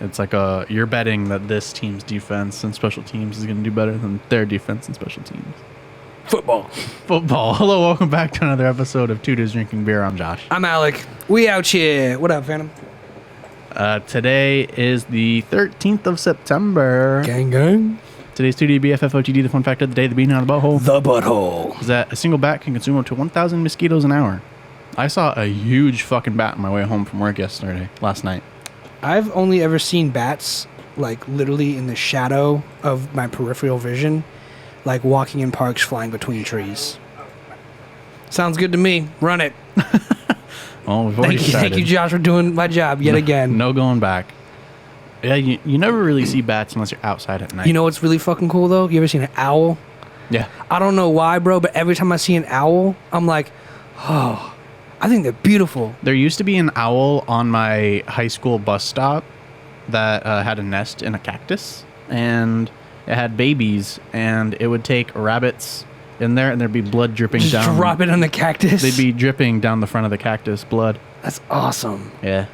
It's like you're betting that this team's defense and special teams is going to do better than their defense and special teams. Football. Hello, welcome back to another episode of Two Dudes Drinking Beer. I'm Josh. I'm Alec. We out here. What up, Phantom? Today is the 13th of September. Gang, gang. Today's 2D BFFOTD, the fun fact of the day, the beating on the butthole. The butthole. Is that a single bat can consume up to 1,000 mosquitoes an hour. I saw a huge fucking bat on my way home from work last night. I've only ever seen bats, like, literally in the shadow of my peripheral vision, like walking in parks, flying between trees. Sounds good to me. Run it. Well, we've already started. Thank you, Josh, for doing my job yet again. No going back. Yeah, you never really see bats unless you're outside at night. You know what's really fucking cool, though? You ever seen an owl? Yeah. I don't know why, bro, but every time I see an owl, I'm like, oh, I think they're beautiful. There used to be an owl on my high school bus stop that had a nest in a cactus, and it had babies, and it would take rabbits in there, and there'd be blood dripping down. Just drop it on the cactus? They'd be dripping down the front of the cactus, blood. That's awesome. Yeah.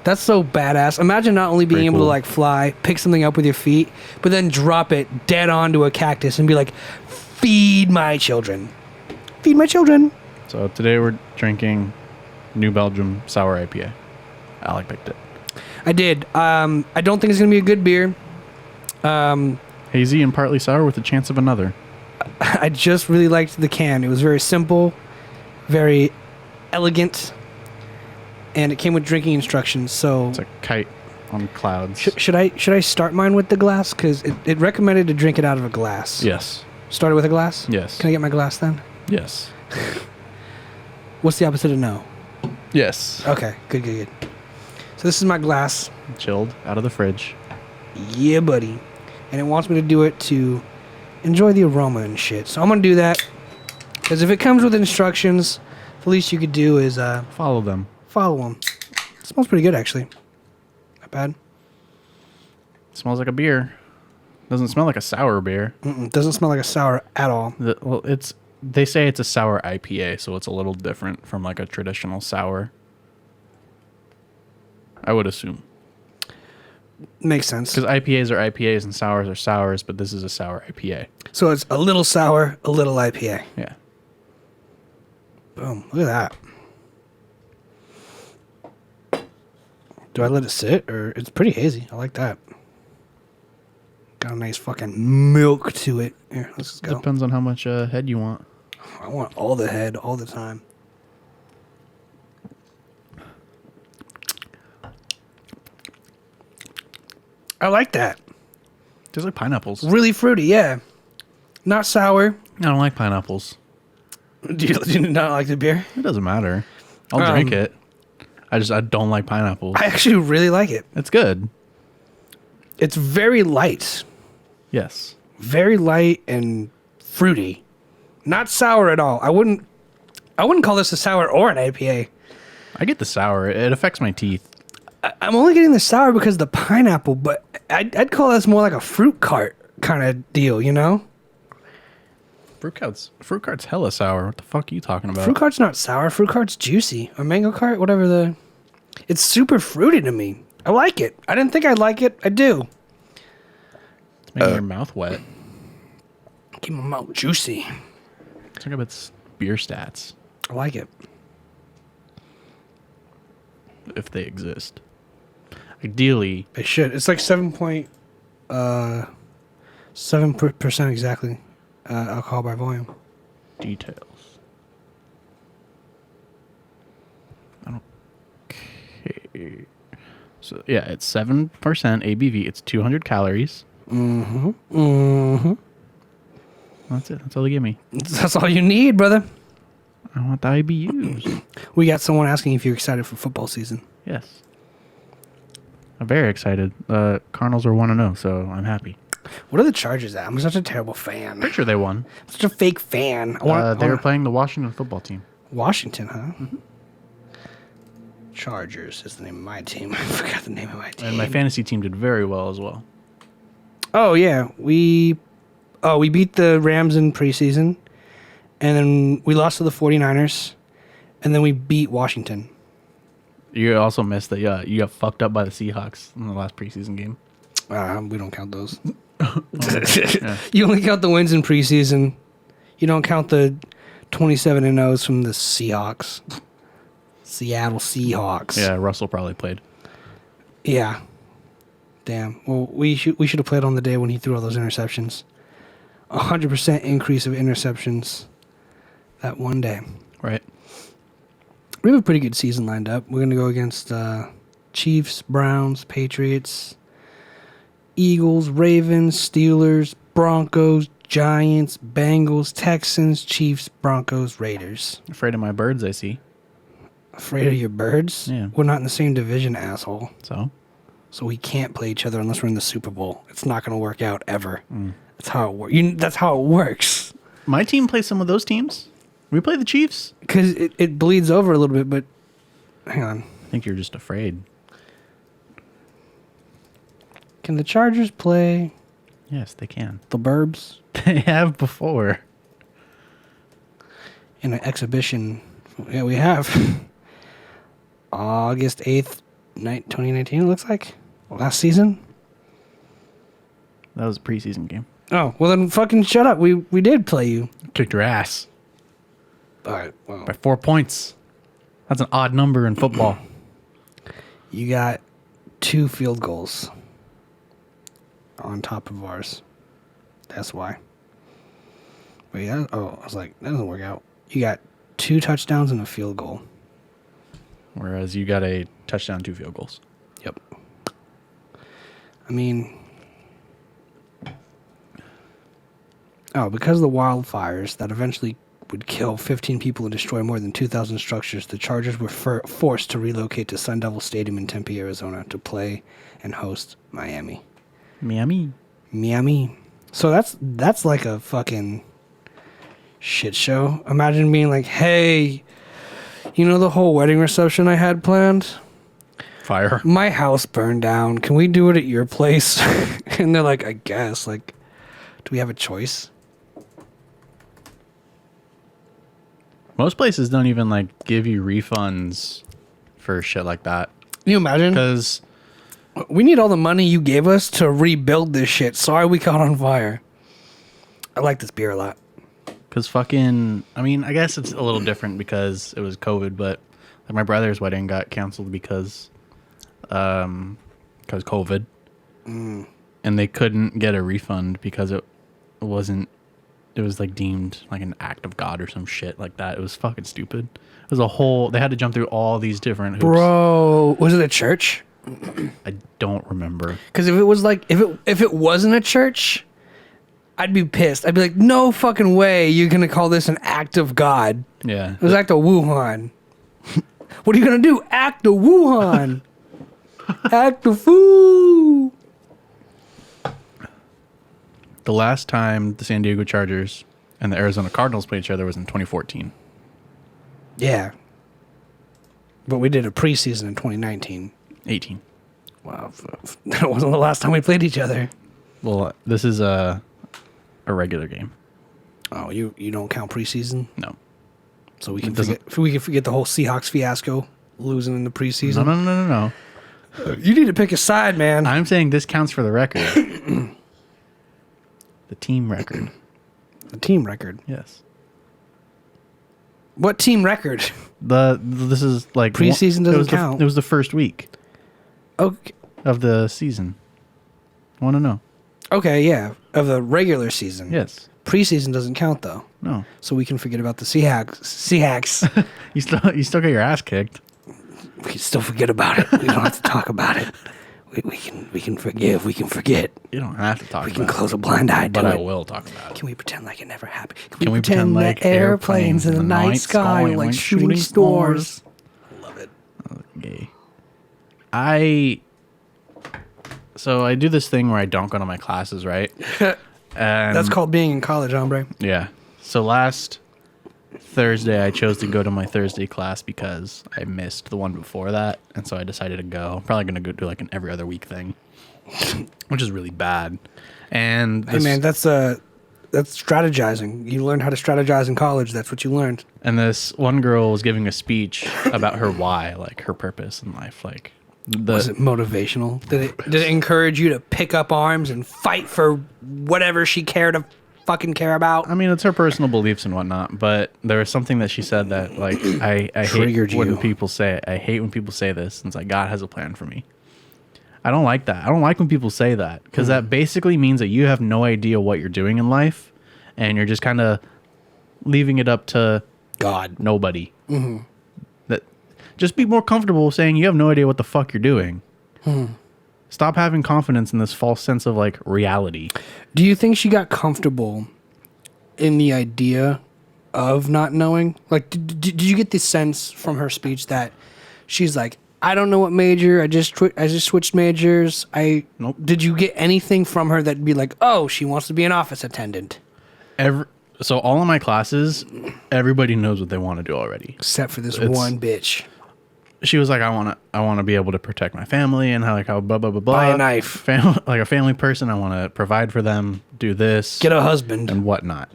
That's so badass. Imagine not only being Pretty able cool. to, like, fly, pick something up with your feet, but then drop it dead onto a cactus and be like, feed my children. Feed my children. So today we're drinking New Belgium Sour IPA. Alec picked it. I did. I don't think it's going to be a good beer. Hazy and partly sour with a chance of another. I just really liked the can. It was very simple, very elegant, and it came with drinking instructions. So It's a kite on clouds. should I start mine with the glass? Because it recommended to drink it out of a glass. Yes. Start it with a glass? Yes. Can I get my glass then? Yes. What's the opposite of no? Yes. Okay, good. So this is my glass. Chilled out of the fridge. Yeah, buddy. And it wants me to do it to enjoy the aroma and shit. So I'm going to do that. Because if it comes with instructions, the least you could do is Follow them. follow them. It smells pretty good, actually. Not bad. It smells like a beer. Doesn't smell like a sour beer. Doesn't smell like a sour at all. They say it's a sour IPA, so it's a little different from like a traditional sour. I would assume. Makes sense. Because IPAs are IPAs and sours are sours, but this is a sour IPA. So it's a little sour, a little IPA. Yeah. Boom. Look at that. Do I let it sit? Or it's pretty hazy. I like that. Got a nice fucking milk to it. Here, let's just go. Depends on how much head you want. I want all the head all the time. I like that. Tastes like pineapples. Really fruity, yeah. Not sour. I don't like pineapples. Do you not like the beer? It doesn't matter. I'll drink it. I don't like pineapples. I actually really like it. It's good. It's very light. Yes. Very light and fruity. Not sour at all. I wouldn't call this a sour or an IPA. I get the sour. It affects my teeth. I'm only getting the sour because of the pineapple, but I'd call this more like a fruit cart kind of deal, you know? Fruit cart's hella sour. What the fuck are you talking about? Fruit cart's not sour. Fruit cart's juicy. Or mango cart, whatever it's super fruity to me. I like it. I didn't think I'd like it. I do. It's making your mouth wet. Keep my mouth juicy. Talk about its beer stats, I like it. if they exist. Ideally, It should. It's like 7% exactly alcohol by volume. details. Okay. So yeah, it's 7% ABV. It's 200 calories. That's it. That's all they give me. That's all you need, brother. I want the IBUs. We got someone asking if you're excited for football season. Yes. I'm very excited. Cardinals are 1-0, so I'm happy. What are the Chargers at? I'm such a terrible fan. Pretty sure they won. Such a fake fan. They were playing the Washington football team. Washington, huh? Mm-hmm. Chargers is the name of my team. I forgot the name of my team. And my fantasy team did very well as well. Oh, yeah. We beat the Rams in preseason. And then we lost to the 49ers. And then we beat Washington. You also missed that you got fucked up by the Seahawks in the last preseason game. We don't count those. Yeah. You only count the wins in preseason. You don't count the 27-0s from the Seahawks. Seattle Seahawks. Yeah, Russell probably played. Yeah. Damn. Well, we should have played on the day when he threw all those interceptions. 100% increase of interceptions that one day. Right. We have a pretty good season lined up. We're going to go against Chiefs, Browns, Patriots, Eagles, Ravens, Steelers, Broncos, Giants, Bengals, Texans, Chiefs, Broncos, Raiders. Afraid of my birds, I see. Afraid of your birds? Yeah. We're not in the same division, asshole. So we can't play each other unless we're in the Super Bowl. It's not going to work out ever. Mm. That's how it works. That's how it works. My team plays some of those teams. We play the Chiefs. Because it bleeds over a little bit, but hang on. I think you're just afraid. Can the Chargers play Yes, they can. the Burbs They have before. in an exhibition? Yeah, we have. August 8th, 2019, it looks like. Last season? That was a preseason game. Oh, well then fucking shut up. We did play you. Kicked your ass All right, well. by 4 points. That's an odd number in football. You got 2 field goals on top of ours. That's why. Wait, I was like, that doesn't work out. You got 2 touchdowns and a field goal. Whereas you got a touchdown, 2 field goals. Yep. I mean, because of the wildfires that eventually would kill 15 people and destroy more than 2,000 structures, the Chargers were forced to relocate to Sun Devil Stadium in Tempe, Arizona to play and host Miami. Miami. So that's like a fucking shit show. Imagine being like, hey, you know the whole wedding reception I had planned? Fire. My house burned down. Can we do it at your place? And they're like, I guess. Like, do we have a choice? Most places don't even like give you refunds for shit like that. Can you imagine? Because We need all the money you gave us to rebuild this shit. Sorry we caught on fire. I like this beer a lot. fucking, I mean, I guess it's a little different because it was COVID, but like my brother's wedding got canceled because COVID. And they couldn't get a refund because it was like deemed like an act of God or some shit like that. It was fucking stupid. It was they had to jump through all these different hoops. Bro, was it a church? I don't remember. Because if it was like, if it wasn't a church, I'd be pissed. I'd be like, no fucking way you're going to call this an act of God. Yeah. It was act of Wuhan. What are you going to do? Act of Wuhan. Act of foo. The last time the San Diego Chargers and the Arizona Cardinals played each other was in 2014. Yeah. But we did a preseason in 2019. 18. Wow. That wasn't the last time we played each other. Well, this is a regular game. Oh, you don't count preseason? No. So we can forget the whole Seahawks fiasco, losing in the preseason? No. You need to pick a side, man. I'm saying this counts for the record. The team record. The team record. Yes. What team record? This is like Preseason doesn't count. It was the first week Okay. of the season. I want to know. Okay, yeah. Of the regular season. Yes. Preseason doesn't count, though. No. So we can forget about the Seahawks. You still got your ass kicked. We can still forget about it. We don't have to talk about it. We can forgive. We can forget. You don't have to talk We about can it. close a blind eye to But it. I will talk about it. Can we pretend like it never happened? Can we pretend like airplanes in the night sky are like shooting stars? I love it. Okay. So I do this thing where I don't go to my classes, right? And That's called being in college, hombre. Yeah. So last Thursday, I chose to go to my Thursday class because I missed the one before that. And so I decided to go. I'm probably going to go do like an every other week thing, which is really bad. And Hey, man, that's a That's strategizing. You learned how to strategize in college. That's what you learned. And this one girl was giving a speech about her why, like her purpose in life. Like, Was it motivational? Did it encourage you to pick up arms and fight for whatever she cared to fucking care about? I mean, it's her personal beliefs and whatnot, but there was something that she said that, like, I hate when people say it. I hate when people say this. And it's like, God has a plan for me. I don't like that. I don't like when people say that, because that basically means that you have no idea what you're doing in life, and you're just kind of leaving it up to God. Nobody. That just be more comfortable saying you have no idea what the fuck you're doing. Stop having confidence in this false sense of like reality. Do you think she got comfortable in the idea of not knowing? Like, did you get the sense from her speech that she's like, I don't know what major, I just switched majors. Nope. Did you get anything from her that'd be like, oh, she wants to be an office attendant? So all of my classes, everybody knows what they want to do already, except for this one bitch. She was like, I want to be able to protect my family and how blah blah blah blah. Buy a knife, like a family person. I want to provide for them, do this, get a husband and whatnot.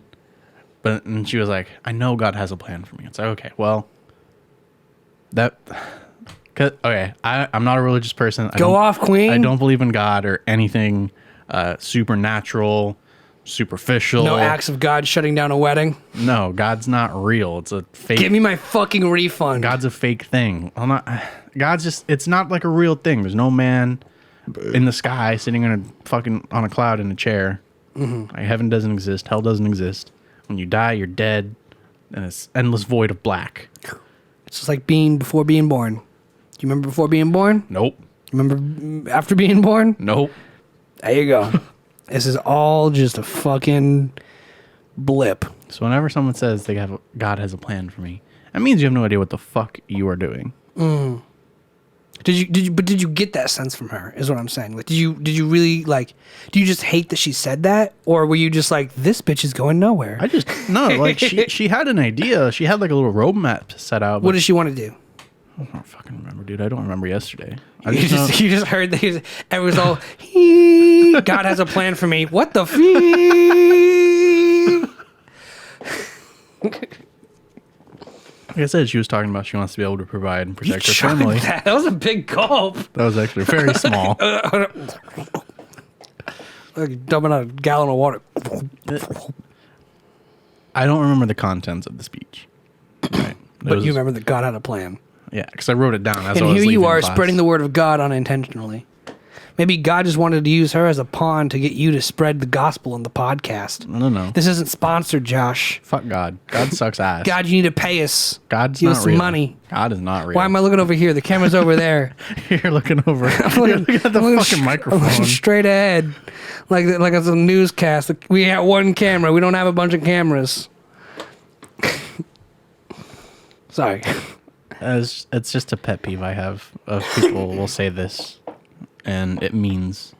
And she was like, I know God has a plan for me. It's like, okay, well, I'm not a religious person. Go off, queen. I don't believe in God or anything supernatural, superficial. No acts of God shutting down a wedding. No, God's not real. It's a fake. Give me my fucking refund. God's a fake thing. God's just, it's not like a real thing. There's no man in the sky sitting on a cloud in a chair. Like, heaven doesn't exist. Hell doesn't exist. When you die, you're dead. And it's endless void of black. It's just like before being born. Do you remember before being born? Nope. Remember after being born? Nope. There you go. This is all just a fucking blip. So whenever someone says God has a plan for me, that means you have no idea what the fuck you are doing. Did you get that sense from her? Is what I'm saying. Like, did you really like? Do you just hate that she said that, or were you just like, this bitch is going nowhere? Like she had an idea. She had like a little roadmap set out. What does she want to do? I don't fucking remember, dude. I don't remember yesterday. You just heard that it was all, God has a plan for me. What the Like I said, she was talking about she wants to be able to provide and protect her family. That was a big gulp. That was actually very small. Like dumping a gallon of water. I don't remember the contents of the speech. Right. But you remember that God had a plan. Yeah, because I wrote it down as I was leaving. And here you are class. spreading the word of God unintentionally. Maybe God just wanted to use her as a pawn to get you to spread the gospel on the podcast. I don't know. This isn't sponsored, Josh. Fuck God. God sucks ass. God, you need to pay us. God's Give not us some real. money. God is not real. Why am I looking over here? The camera's over there. You're looking over. You're looking at the fucking microphone. I'm looking straight ahead. Like it's a newscast. We have one camera. We don't have a bunch of cameras. Sorry. It's just a pet peeve I have of people will say this and it means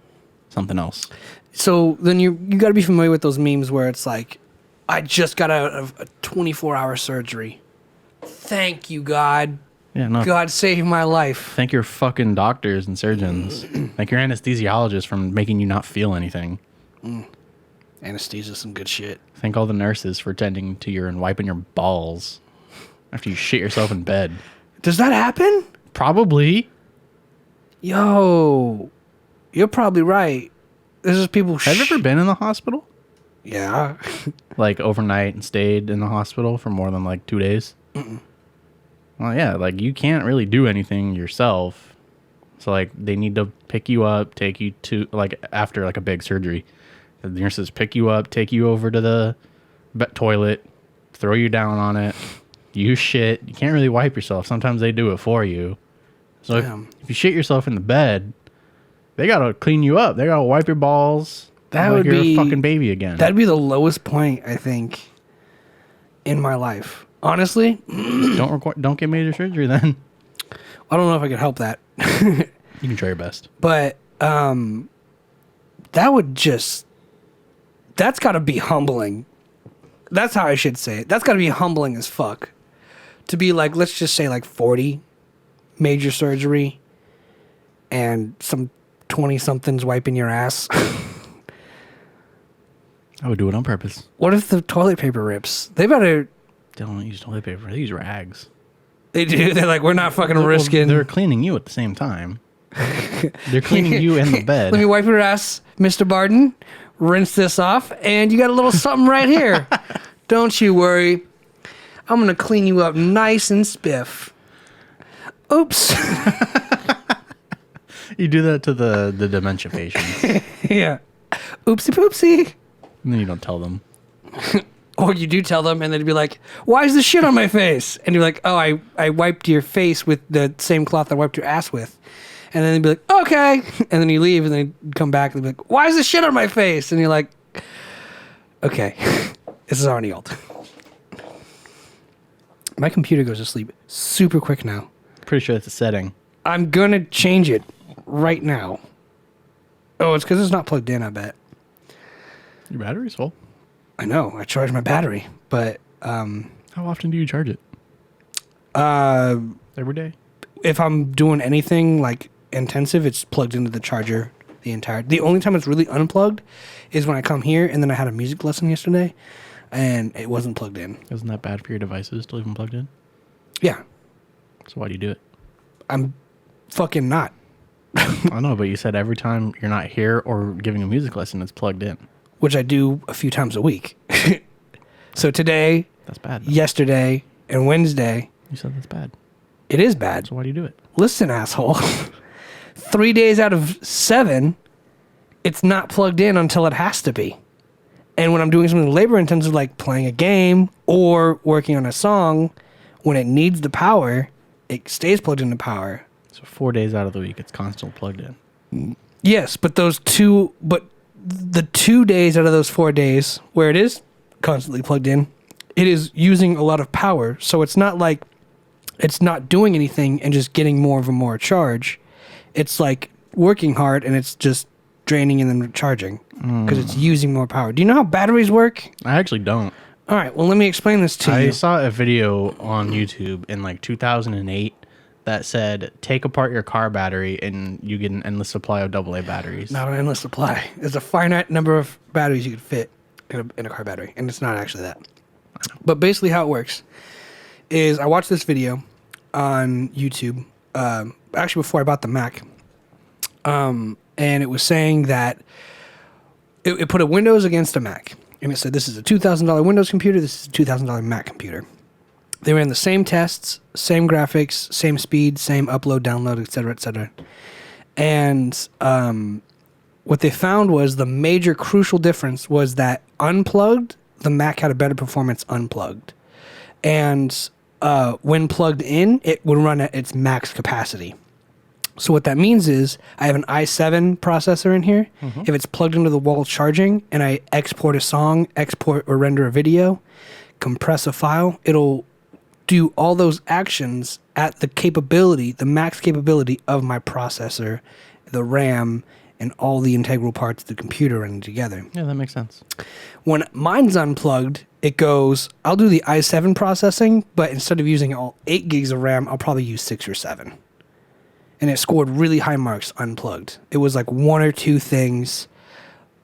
something else. So then you got to be familiar with those memes where it's like, I just got out of a 24-hour surgery. Thank you, God. Yeah, no. God saved my life. Thank your fucking doctors and surgeons. Thank your anesthesiologists for making you not feel anything. Anesthesia's some good shit. Thank all the nurses for tending to you and wiping your balls after you shit yourself in bed. Does that happen? Probably. Yo, you're probably right. There's just people. Have you ever been in the hospital? Yeah. Like overnight and stayed in the hospital for more than like 2 days? Well, yeah, like you can't really do anything yourself. So like they need to pick you up, take you to like after like a big surgery. The nurses pick you up, take you over to the toilet, throw you down on it. You shit. You can't really wipe yourself. Sometimes they do it for you. So if you shit yourself in the bed, they gotta clean you up. They gotta wipe your balls. That like would you're be a fucking baby again. That'd be the lowest point I think in my life. Honestly, don't get major surgery then. I don't know if I could help that. You can try your best. But that would just, that's got to be humbling. That's how I should say it. That's got to be humbling as fuck. To be like, let's just say like 40 major surgery and some 20-somethings wiping your ass. I would do it on purpose. What if the toilet paper rips? They better... They don't use toilet paper. They use rags. They do. They're like, we're not fucking risking... They're cleaning you at the same time. They're cleaning you in the bed. Let me wipe your ass, Mr. Barton. Rinse this off, and you got a little something right here. Don't you worry. I'm going to clean you up nice and spiff. Oops. You do that to the dementia patients. Yeah. Oopsie poopsie. And then you don't tell them. Or you do tell them, and they'd be like, why is this shit on my face? And you're like, oh, I wiped your face with the same cloth I wiped your ass with. And then they'd be like, okay. And then you leave, and then you come back, and they'd be like, why is this shit on my face? And you're like, okay, this is already old. My computer goes to sleep super quick now. Pretty sure that's a setting. I'm going to change it right now. Oh, it's because it's not plugged in, I bet. Your battery's full. I know. I charge my battery, but... How often do you charge it? Every day? If I'm doing anything like intensive, it's plugged into the charger the only time it's really unplugged is when I come here, and then I had a music lesson yesterday, and it wasn't plugged in. Isn't that bad for your devices to leave them plugged in? Yeah. So why do you do it? I'm fucking not. I know, but you said every time you're not here or giving a music lesson, it's plugged in. Which I do a few times a week. So today, that's bad. Yesterday, and Wednesday. You said that's bad. It is bad. So why do you do it? Listen, asshole. 3 days out of 7, it's not plugged in until it has to be. And when I'm doing something labor intensive, like playing a game or working on a song, when it needs the power, it stays plugged into power. So 4 days out of the week, it's constantly plugged in. Yes, but the 2 days out of those 4 days where it is constantly plugged in, it is using a lot of power. So it's not like it's not doing anything and just getting more of a more charge. It's like working hard and it's just draining and then recharging because it's using more power. Do you know how batteries work? I actually don't. All right, well, let me explain this to you. I saw a video on YouTube in like 2008 that said, take apart your car battery and you get an endless supply of AA batteries. Not an endless supply. There's a finite number of batteries you could fit in a car battery, and it's not actually that. But basically how it works is I watched this video on YouTube, actually before I bought the Mac, and it was saying that it put a Windows against a Mac, and it said this is a $2,000 Windows computer, this is a $2,000 Mac computer. They ran the same tests, same graphics, same speed, same upload, download, etc., etc. And what they found was the major crucial difference was that unplugged, the Mac had a better performance unplugged. And when plugged in, it would run at its max capacity. So what that means is I have an i7 processor in here. Mm-hmm. If it's plugged into the wall charging and I export a song, export or render a video, compress a file, it'll do all those actions at the capability, the max capability of my processor, the RAM, and all the integral parts of the computer running together. Yeah, that makes sense. When mine's unplugged, it goes, I'll do the i7 processing, but instead of using all 8 gigs of RAM, I'll probably use 6 or 7. And it scored really high marks unplugged. It was like 1 or 2 things,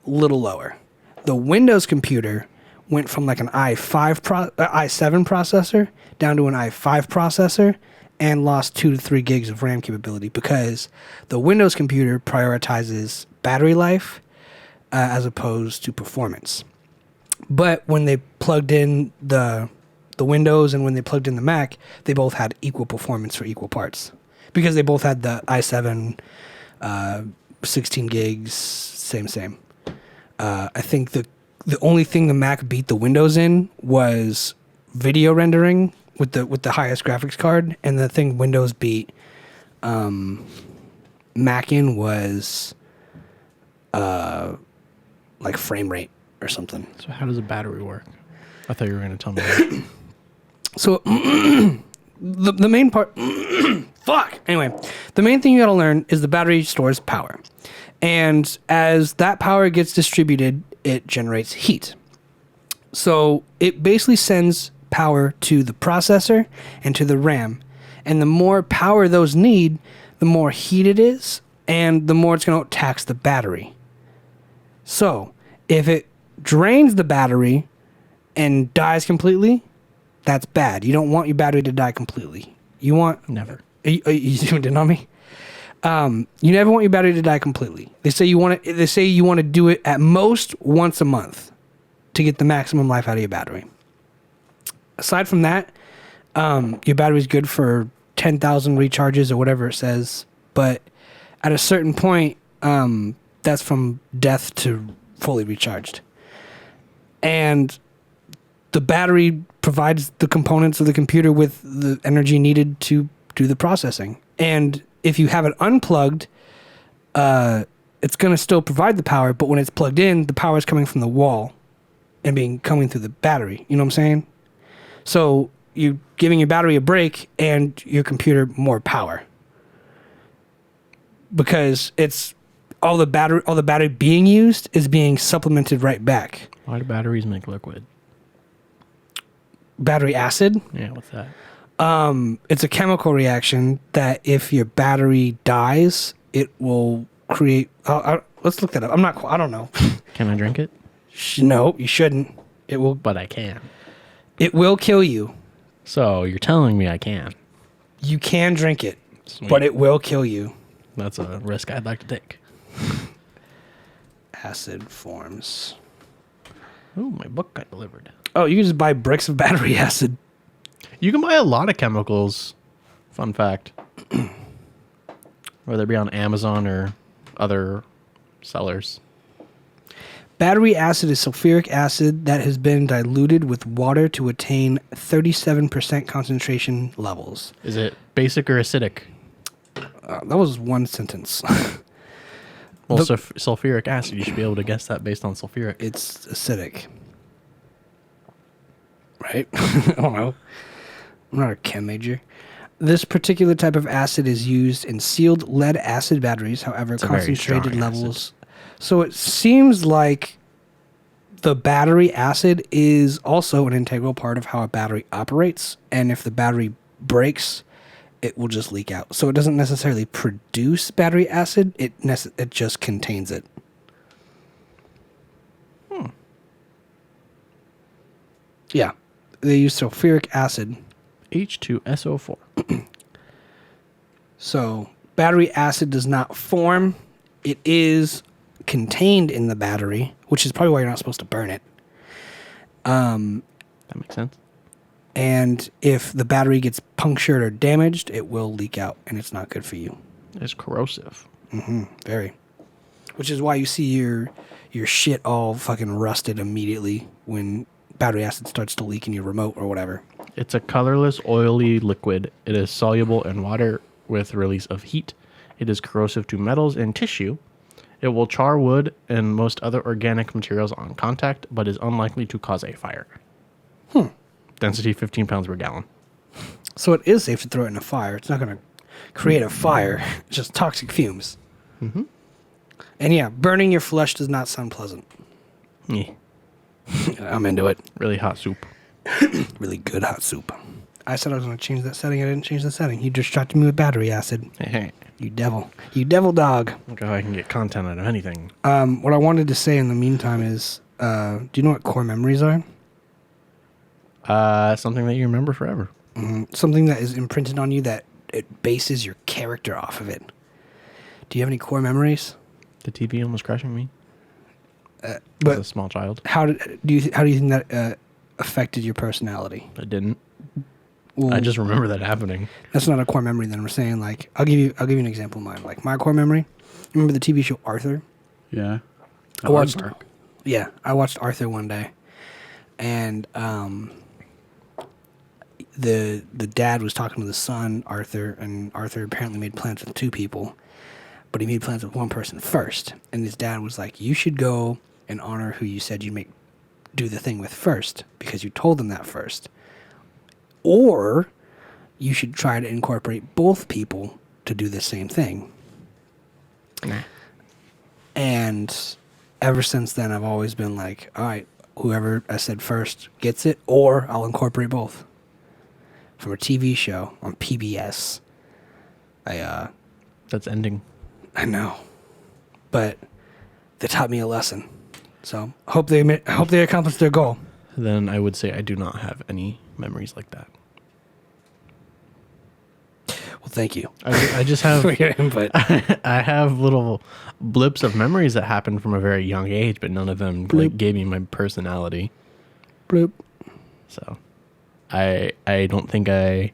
little lower. The Windows computer went from like an i7 processor down to an i5 processor and lost 2 to 3 gigs of RAM capability because the Windows computer prioritizes battery life as opposed to performance. But when they plugged in the Windows and when they plugged in the Mac, they both had equal performance for equal parts because they both had the i7 16 gigs, same. I think the only thing the Mac beat the Windows in was video rendering with the highest graphics card, and the thing Windows beat Mac in was like frame rate or something. So how does a battery work? I thought you were going to tell me that. So the main part fuck. Anyway, the main thing you got to learn is the battery stores power. And as that power gets distributed, it generates heat. So it basically sends power to the processor and to the RAM. And the more power those need, the more heat it is, and the more it's going to tax the battery. So if it drains the battery and dies completely, that's bad. You don't want your battery to die completely. You want... Never. Are you zoomed in on me? You never want your battery to die completely. They say you want to do it at most once a month to get the maximum life out of your battery. Aside from that, your battery's good for 10,000 recharges or whatever it says, but at a certain point, that's from death to fully recharged. And the battery provides the components of the computer with the energy needed to do the processing. And if you have it unplugged, it's going to still provide the power, but when it's plugged in, the power is coming from the wall and coming through the battery. You know what I'm saying? So you're giving your battery a break and your computer more power. Because it's all the battery being used is being supplemented right back. Why do batteries make liquid? Battery acid? Yeah, what's that? It's a chemical reaction that if your battery dies, it will create... let's look that up. I don't know. Can I drink it? No, you shouldn't. It will... But I can. It will kill you. So you're telling me I can? You can drink it, Sweet. but it will kill you. That's a risk I'd like to take. Acid forms. Ooh, my book got delivered. Oh, you can just buy bricks of battery acid. You can buy a lot of chemicals. Fun fact. Whether it be on Amazon or other sellers. Battery acid is sulfuric acid that has been diluted with water to attain 37% concentration levels. Is it basic or acidic? That was one sentence. Well, sulfuric acid, you should be able to guess that based on sulfuric. It's acidic. Right? I don't know. I'm not a chem major. This particular type of acid is used in sealed lead acid batteries, however, concentrated levels. Acid. So it seems like the battery acid is also an integral part of how a battery operates. And if the battery breaks, it will just leak out. So it doesn't necessarily produce battery acid. It just contains it. Yeah. They use sulfuric acid. H2SO4. So battery acid does not form. It is contained in the battery, which is probably why you're not supposed to burn it. That makes sense. And if the battery gets punctured or damaged, it will leak out, and it's not good for you. It's corrosive. Mm-hmm. Very. Which is why you see your shit all fucking rusted immediately when battery acid starts to leak in your remote or whatever. It's a colorless, oily liquid. It is soluble in water with release of heat. It is corrosive to metals and tissue. It will char wood and most other organic materials on contact, but is unlikely to cause a fire. Density 15 pounds per gallon. So it is safe to throw it in a fire. It's not going to create a fire. It's just toxic fumes. Mm-hmm. And yeah, burning your flesh does not sound pleasant. Yeah. I'm into it. Really hot soup. Really good hot soup. I said I was going to change that setting. I didn't change the setting. You distracted me with battery acid. Hey. You devil. You devil dog. Look how I can get content out of anything. What I wanted to say in the meantime is, do you know what core memories are? Something that you remember forever. Mm-hmm. Something that is imprinted on you that it bases your character off of it. Do you have any core memories? The TV almost crushing me. But as a small child. How do you think that affected your personality? It didn't. Well, I just remember that happening. That's not a core memory. Then we're saying like I'll give you an example of mine. Like my core memory. Remember the TV show Arthur? Yeah. I watched Arthur one day, and the dad was talking to the son Arthur, and Arthur apparently made plans with two people, but he made plans with one person first. And his dad was like, "You should go and honor who you said you do the thing with first, because you told them that first. Or you should try to incorporate both people to do the same thing." Nah. And ever since then, I've always been like, all right, whoever I said first gets it, or I'll incorporate both. From a TV show on PBS. That's ending. I know. But they taught me a lesson. So hope they accomplish their goal. Then I would say I do not have any memories like that. Well, thank you. I just have for your input. I have little blips of memories that happened from a very young age, but none of them like gave me my personality. Bloop. So I don't think I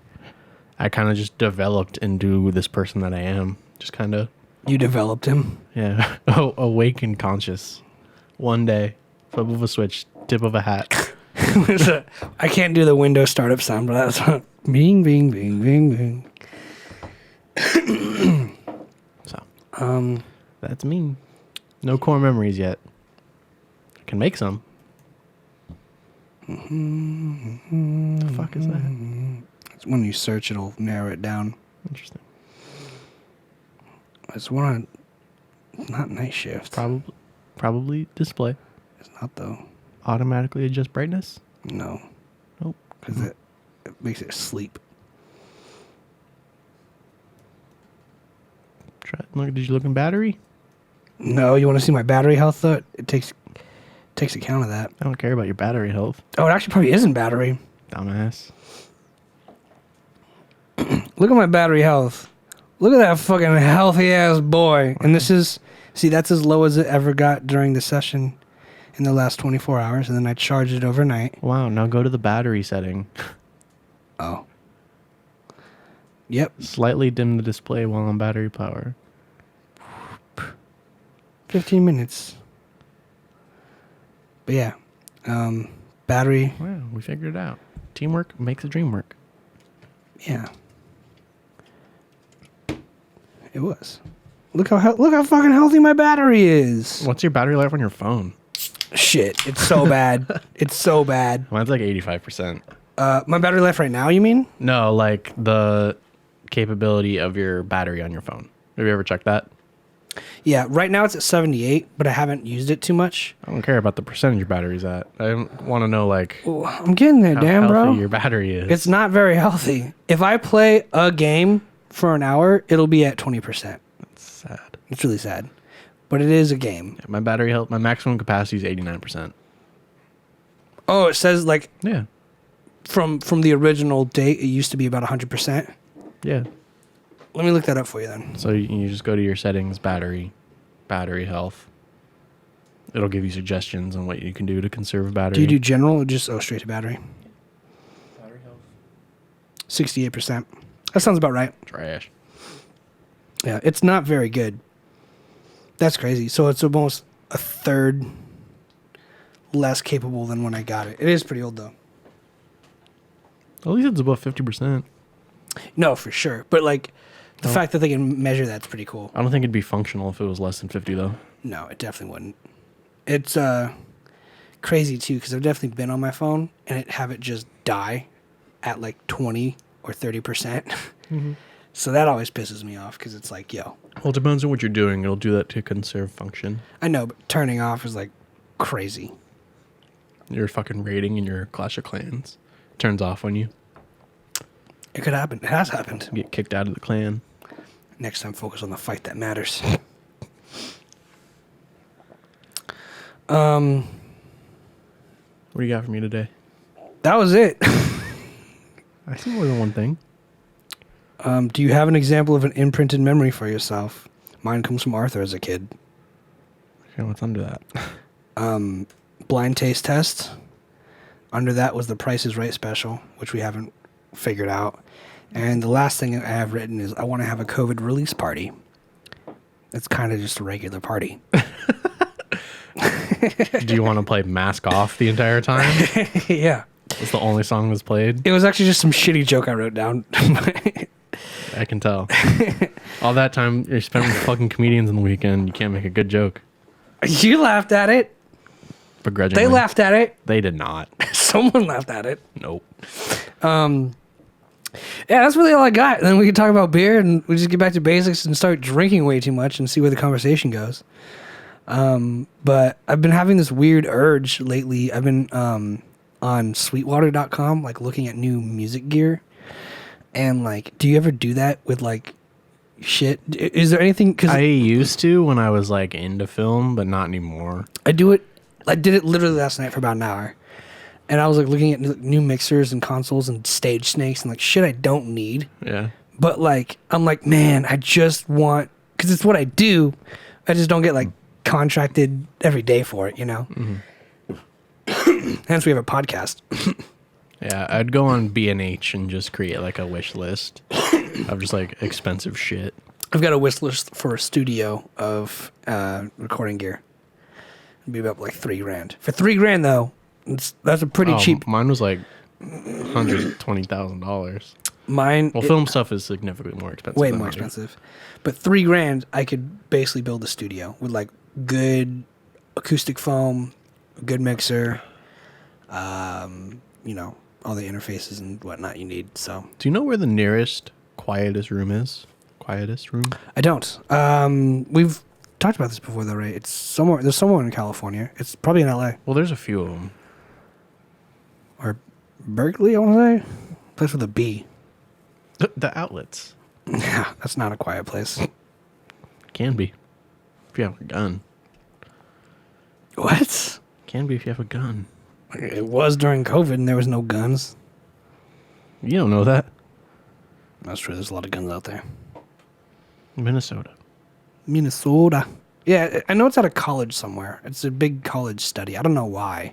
kind of just developed into this person that I am. Just kind of. You developed him? Yeah. Awake and conscious. One day. Flip of a switch. Tip of a hat. I can't do the Windows startup sound, but that's bing, bing, bing, bing, bing. So, that's me. No core memories yet. I can make some. The fuck is that? It's when you search, it'll narrow it down. Interesting. It's one on, not night shift. Probably display. It's not though. Automatically adjust brightness? No. Nope. Because it makes it sleep. Did you look in battery? No, you want to see my battery health though? It takes account of that. I don't care about your battery health. Oh, it actually probably isn't battery. Dumbass. Look at my battery health. Look at that fucking healthy ass boy. And this is, see, that's as low as it ever got during the session in the last 24 hours. And then I charged it overnight. Wow, now go to the battery setting. Oh. Yep. Slightly dim the display while on battery power. 15 minutes. But yeah. Battery. Wow, we figured it out. Teamwork makes the dream work. Yeah. It was. Look how fucking healthy my battery is. What's your battery life on your phone? Shit, it's so bad. It's so bad. Mine's like 85%. My battery life right now, you mean? No, like the capability of your battery on your phone. Have you ever checked that? Yeah, right now it's at 78, but I haven't used it too much. I don't care about the percentage your battery's at. I want to know like Ooh, I'm getting there, how damn, healthy bro. your battery is. It's not very healthy. If I play a game for an hour, it'll be at 20%. That's sad. It's really sad. But it is a game. Yeah, my battery health, my maximum capacity is 89%. Oh, it says like Yeah. from the original date, it used to be about 100%. Yeah. Let me look that up for you then. So you just go to your settings, battery health. It'll give you suggestions on what you can do to conserve battery. Do you do general or just straight to battery? battery health? 68%. That sounds about right. Trash. Yeah, it's not very good. That's crazy. So it's almost a third less capable than when I got it. It is pretty old though. At least it's above 50%. No, for sure. But like the fact that they can measure that's pretty cool. I don't think it'd be functional if it was less than 50 though. No, it definitely wouldn't. It's crazy too because I've definitely been on my phone and have it just die at like 20 or 30%. Mm-hmm. So that always pisses me off because it's like, yo. Well, it depends on what you're doing. It'll do that to conserve function. I know, but turning off is like crazy. Your fucking rating in your Clash of Clans turns off on you. It could happen. It has happened. You get kicked out of the clan. Next time, focus on the fight that matters. What do you got for me today? That was it. I see more than one thing. Do you have an example of an imprinted memory for yourself? Mine comes from Arthur as a kid. Okay, what's under that? Blind taste test. Under that was the Price is Right special, which we haven't figured out. And the last thing I have written is I want to have a COVID release party. It's kind of just a regular party. Do you want to play Mask Off the entire time? Yeah. It's the only song that's played? It was actually just some shitty joke I wrote down. I can tell. All that time you're spending with fucking comedians on the weekend, you can't make a good joke. You laughed at it. Begrudgingly. They laughed at it. They did not. Someone laughed at it. Nope. Yeah, that's really all I got. And then we can talk about beer and we just get back to basics and start drinking way too much and see where the conversation goes. But I've been having this weird urge lately. I've been on sweetwater.com, like looking at new music gear. And like, do you ever do that with like shit? Is there anything? Cause I used to when I was like into film, but not anymore. I do it I did it literally last night for about an hour. And I was like looking at new mixers and consoles and stage snakes and like shit I don't need. Yeah. But like, I'm like, man, I just want, because it's what I do. I just don't get like contracted every day for it, you know? Mm-hmm. Hence we have a podcast. Yeah, I'd go on B&H and just create like a wish list of just like expensive shit. I've got a wish list for a studio of recording gear. It'd be about like $3,000. For $3,000 though, that's a pretty cheap. Mine was like $120,000. Mine. Well, film stuff is significantly more expensive. Way more expensive. But $3,000, I could basically build a studio with like good acoustic foam, a good mixer, you know, all the interfaces and whatnot you need. So. Do you know where the nearest quietest room is? Quietest room? I don't. We've talked about this before, though, right? It's somewhere. There's somewhere in California. It's probably in LA Well, there's a few of them. or Berkeley. I want to say place with a B. The outlets Yeah, that's not a quiet place. can be if you have a gun. What? Can be if you have a gun. It was during COVID, and there was no guns. You don't know that. That's true. There's a lot of guns out there. Minnesota. Yeah, I know it's at a college somewhere. It's a big college study. I don't know why.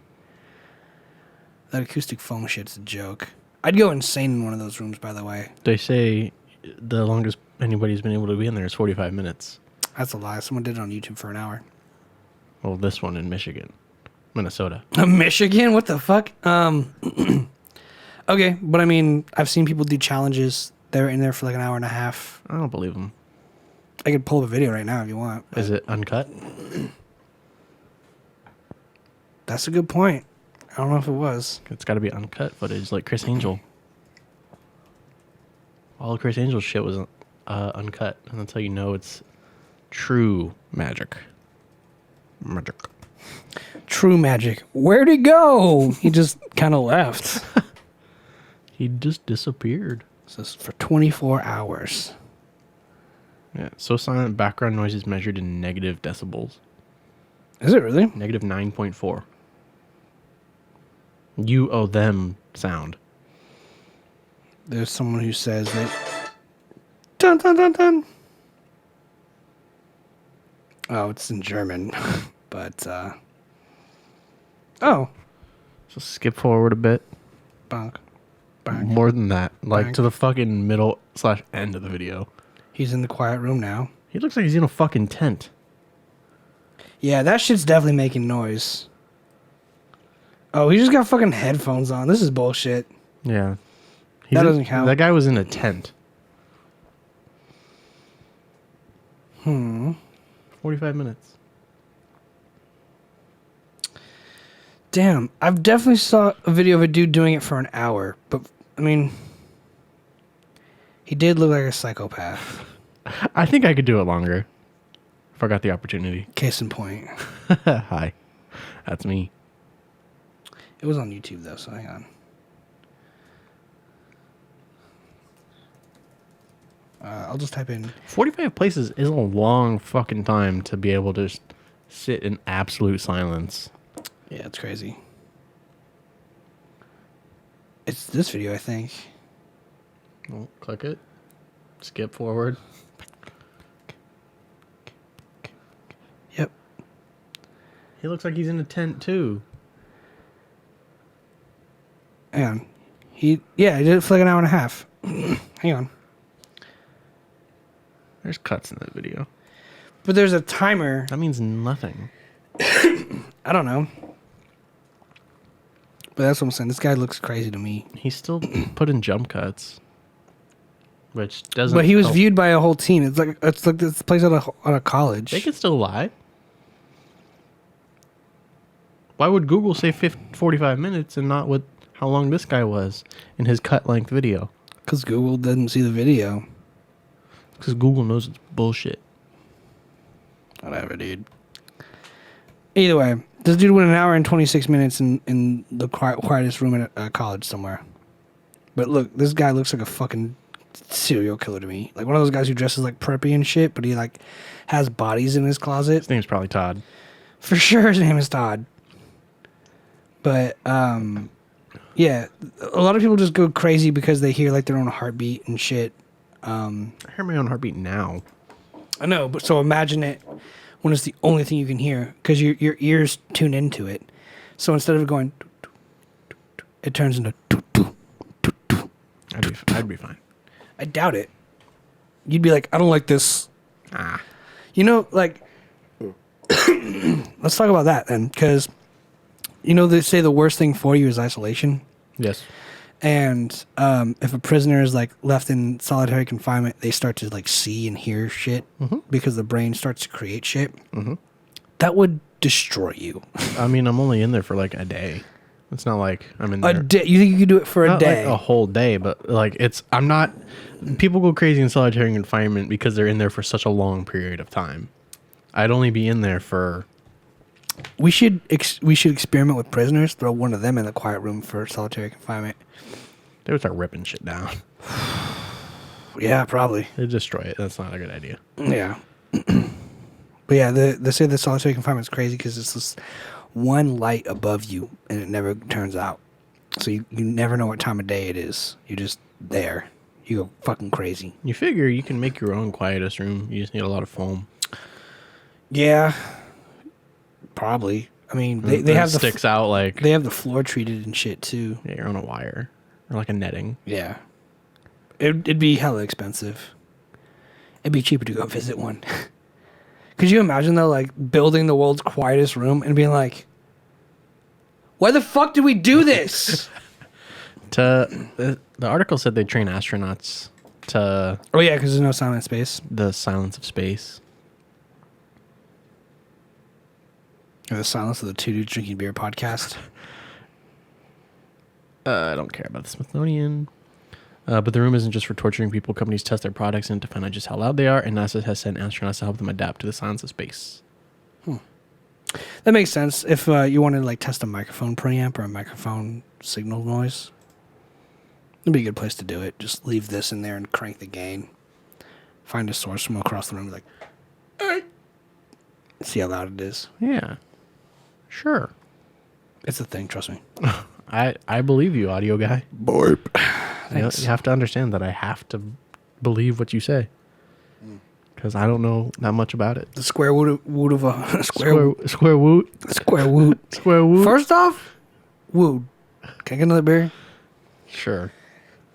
That acoustic foam shit's a joke. I'd go insane in one of those rooms, by the way. They say the longest anybody's been able to be in there is 45 minutes. That's a lie. Someone did it on YouTube for an hour. Well, this one in Michigan. Minnesota. Michigan? What the fuck? Okay, but I mean, I've seen people do challenges. They're in there for like an hour and a half. I don't believe them. I could pull up a video right now if you want. Is it uncut? That's a good point. I don't know if it was. It's got to be uncut footage, like Chris Angel. All of Chris Angel's shit was uncut, and that's how you know it's true magic. Magic. True magic. Where'd he go? He just kind of left. He just disappeared. So this is for 24 hours. Yeah, so silent background noise is measured in negative decibels. Is it really? Negative 9.4. You owe them sound. There's someone who says that. Dun dun dun dun. Oh, it's in German, but oh, So skip forward a bit. bonk, bonk. More than that, like Bonk. to the fucking middle / end of the video. He's in the quiet room now. He looks like he's in a fucking tent. Yeah, that shit's definitely making noise. Oh, he just got fucking headphones on. This is bullshit. Yeah. That doesn't count. That guy was in a tent. 45 minutes. Damn, I've definitely saw a video of a dude doing it for an hour, but I mean, he did look like a psychopath. I think I could do it longer if I got the opportunity. Case in point. Hi. That's me. It was on YouTube though, so hang on. I'll just type in 45 places is a long fucking time to be able to just sit in absolute silence. Yeah, it's crazy. It's this video, I think. Well, click it. Skip forward. Yep. He looks like he's in a tent too. Hang on. He did it for like an hour and a half. Hang on. There's cuts in that video. But there's a timer. That means nothing. I don't know. But that's what I'm saying. This guy looks crazy to me. He's still putting jump cuts, which doesn't. But he was help. viewed by a whole team. It's like this place at a college. They could still lie. Why would Google say 45 minutes and not what how long this guy was in his cut length video? Because Google didn't see the video. Because Google knows it's bullshit. Whatever, dude. Either way, this dude went an hour and 26 minutes in the quietest room in a college somewhere. But look, this guy looks like a fucking serial killer to me. Like one of those guys who dresses like preppy and shit, but he like has bodies in his closet. His name's probably Todd. For sure his name is Todd. But yeah, a lot of people just go crazy because they hear like their own heartbeat and shit. I hear my own heartbeat now. I know, but so imagine it when it's the only thing you can hear because your ears tune into it. So instead of it going, it turns into. I'd be fine. I doubt it. You'd be like, I don't like this. You know, like, let's talk about that then, because, you know, they say the worst thing for you is isolation. Yes. And if a prisoner is, like, left in solitary confinement, they start to, like, see and hear shit because the brain starts to create shit. That would destroy you. I mean, I'm only in there for, like, a day. It's not like I'm in there. A day? You think you could do it for a day? Like a whole day, but, like, I'm not... People go crazy in solitary confinement because they're in there for such a long period of time. I'd only be in there for... We should experiment with prisoners. Throw one of them in the quiet room for solitary confinement. They would start ripping shit down. Yeah, probably. They'd destroy it. That's not a good idea. Yeah. But yeah, they say the solitary confinement is crazy because it's this one light above you and it never turns out. So you never know what time of day it is. You're just there. You go fucking crazy. You figure you can make your own quietest room. You just need a lot of foam. Yeah. Probably. I mean, they have the sticks out like... They have the floor treated and shit too. Yeah, you're on a wire. Or like a netting. Yeah. It'd be hella expensive. It'd be cheaper to go visit one. Could you imagine though, like building the world's quietest room and being like, why the fuck did we do this? The article said they train astronauts to... Oh yeah, because there's no silent space. The silence of space. Or the silence of the Two Dudes Drinking Beer podcast. I don't care about the Smithsonian. But the room isn't just for torturing people. Companies test their products and to find out just how loud they are, and NASA has sent astronauts to help them adapt to the silence of space. That makes sense. If you wanted to like test a microphone preamp or a microphone signal noise, it'd be a good place to do it. Just leave this in there and crank the gain. Find a source from across the room, like, hey. See how loud it is. Yeah, sure. It's a thing. Trust me. I believe you, audio guy. Borp. You have to understand that I have to believe what you say because I don't know that much about it. The square root of a square root. Square root. Square root. First off, wood. Can I get another beer? Sure.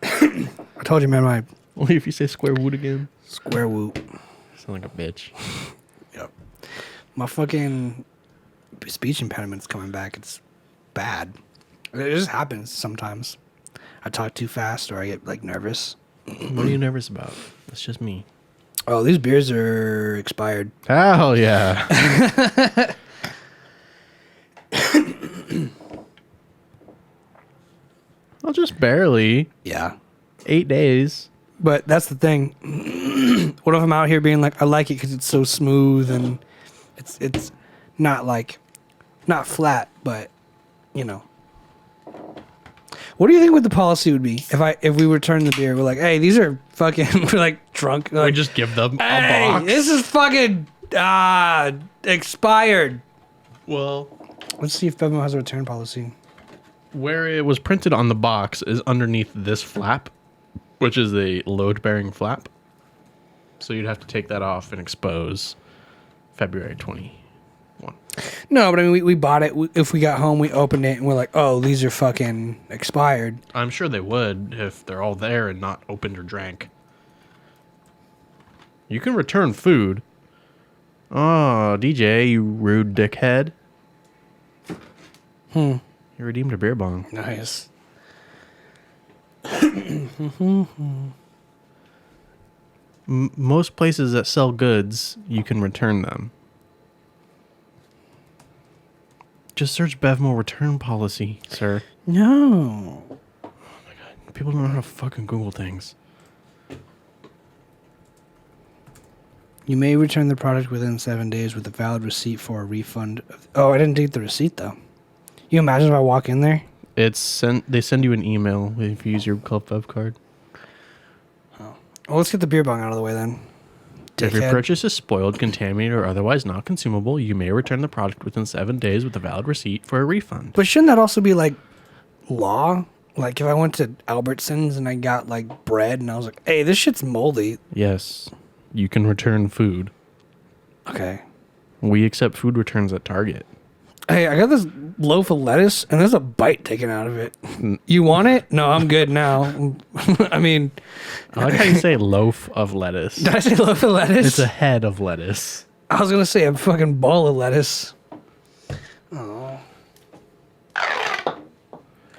I told you, man. My Only if you say square root again. Square root. Sound like a bitch. Yep. My fucking speech impediment's coming back. It's bad. It just happens sometimes. I talk too fast or I get like nervous. What are you nervous about? That's just me. Oh, these beers are expired. Hell yeah. Well, just barely. Yeah. 8 days. But that's the thing. What if I'm out here being like, I like it because it's so smooth and it's not like, not flat, but, you know. What do you think what the policy would be if we returned the beer? We're like, hey, these are fucking, we're like drunk. Like, We just give them hey, a box. this is fucking expired. Well, Let's see if Bevmo has a return policy. where it was printed on the box is underneath this flap, which is a load-bearing flap. So you'd have to take that off and expose February 21. No, but I mean, we bought it. If we got home, we opened it and we're like, oh, these are fucking expired. I'm sure they would if they're all there and not opened or drank. You can return food. Oh, DJ, you rude dickhead. You redeemed a beer bong. Nice. Most places that sell goods, you can return them. Just search Bevmo return policy, sir. No. People don't know how to fucking Google things. You may return the product within 7 days with a valid receipt for a refund. Oh, I didn't take the receipt, though. You imagine if I walk in there? They send you an email if you use your Club Bev card. Oh. Well, let's get the beer bong out of the way then. If your dickhead. purchase is spoiled, contaminated, or otherwise not consumable, you may return the product within 7 days with a valid receipt for a refund. But shouldn't that also be like law? Like if I went to Albertsons and I got like bread and I was like, hey, this shit's moldy. Yes, you can return food. Okay. We accept food returns at Target. Hey, I got this loaf of lettuce and there's a bite taken out of it. You want it? No, I'm good now. I mean, I like how you say loaf of lettuce. did I say loaf of lettuce? It's a head of lettuce. I was going to say a fucking ball of lettuce.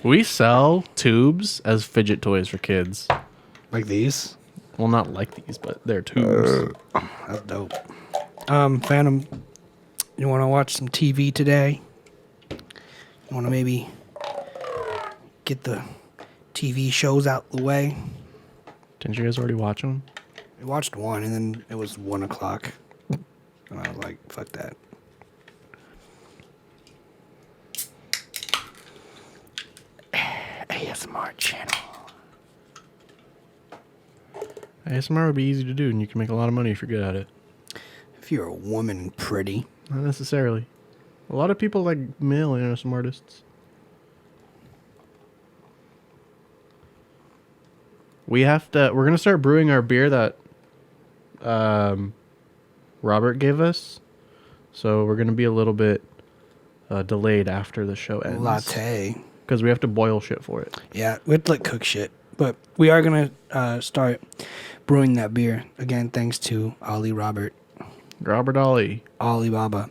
We sell tubes as fidget toys for kids. Like these? Well, not like these, but they're tubes. That's dope. Phantom, you want to watch some TV today? You want to maybe get the TV shows out the way? Didn't you guys already watch them? We watched one, and then it was 1 o'clock. And I was like, fuck that. ASMR channel. ASMR would be easy to do, and you can make a lot of money if you're good at it. If you're a woman pretty. Not necessarily. A lot of people like male ASMR artists. We're gonna start brewing our beer that Robert gave us. So we're gonna be a little bit delayed after the show ends. Latte. Because we have to boil shit for it. Yeah, we have to like cook shit. But we are going to start brewing that beer. Again, thanks to Robert. Robert Ollie. Alibaba.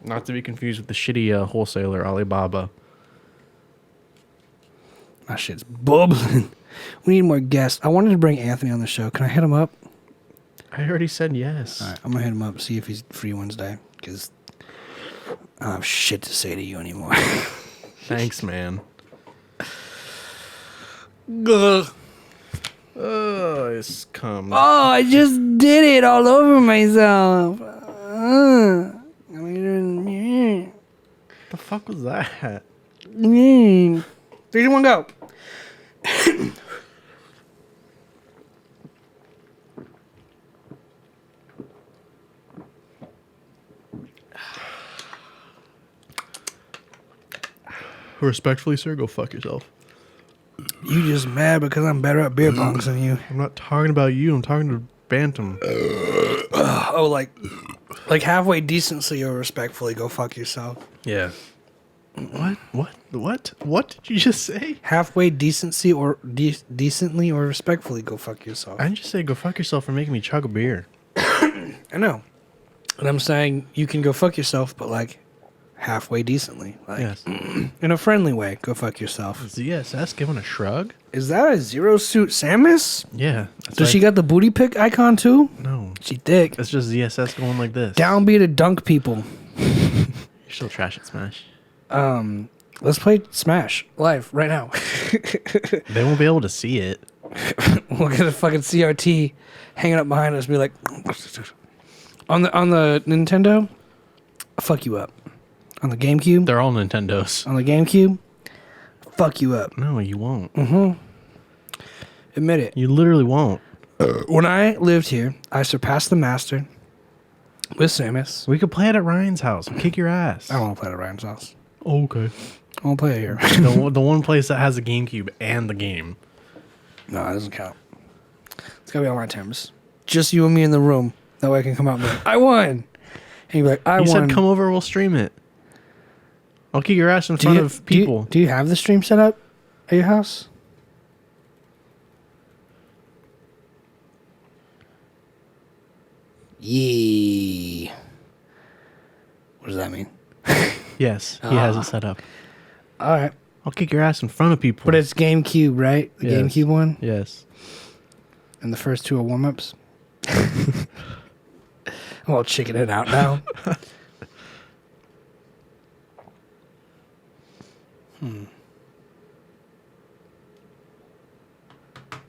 Not to be confused with the shitty wholesaler Alibaba. That shit's bubbling. We need more guests. I wanted to bring Anthony on the show. Can I hit him up? I already said yes. All right, I'm going to hit him up, see if he's free Wednesday. Because I don't have shit to say to you anymore. Thanks, man. Ugh. Oh, it's come. Oh, I just did it all over myself. The fuck was that? 3, 2, 1, go. Respectfully, sir, go fuck yourself. You just mad because I'm better at beer bongs than you. I'm not talking about you. I'm talking to Bantam. Oh, like halfway decently or respectfully, go fuck yourself. Yeah. What did you just say? Halfway decency or decently or respectfully, go fuck yourself. I didn't just say go fuck yourself for making me chug a beer. I know. And I'm saying you can go fuck yourself, but like halfway decently. Like Yes. in a friendly way, go fuck yourself. ZSS giving a shrug? Is that a Zero Suit Samus? Yeah. Does she got the booty pick icon too? No. She thick. It's just ZSS going like this. Downbeat to dunk people. You're still trash at Smash. Let's play Smash live right now. They won't be able to see it. We'll get a fucking CRT hanging up behind us and be like, on the Nintendo, I'll fuck you up. On the GameCube, They're all Nintendos. on the GameCube, fuck you up. No, you won't. Admit it. You literally won't. When I lived here, I surpassed the master with Samus. We could play it at Ryan's house. We'll kick your ass. I don't want to play at Ryan's house. Oh, okay. I won't play it here. The one place that has a GameCube and the game. No, it doesn't count. It's gotta be on my terms. Just you and me in the room. That way I can come out and be like, I won. And you'd be like, I You won. said come over, we'll stream it. I'll kick your ass in front of people. Do you have the stream set up at your house? Yee. What does that mean? Yes, he has it set up. All right. I'll kick your ass in front of people. But it's GameCube, right? The Yes. GameCube one? Yes. And the first two are warm-ups? I'm all chicking it out now.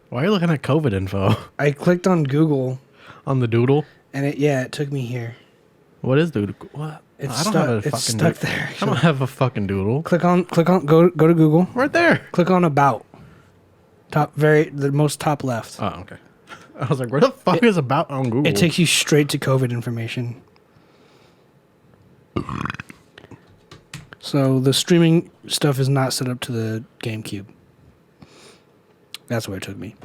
Why are you looking at COVID info I clicked on Google, on the doodle? and it took me here. What is doodle? What? It's I don't stuck- have a it's fucking stuck doodle. there, I don't have a fucking doodle. Go to Google. Right there. Click on About. The most top left. Oh, okay. I was like, where the fuck is about on Google? It takes you straight to COVID information. So the streaming stuff is not set up to the GameCube. That's where it took me.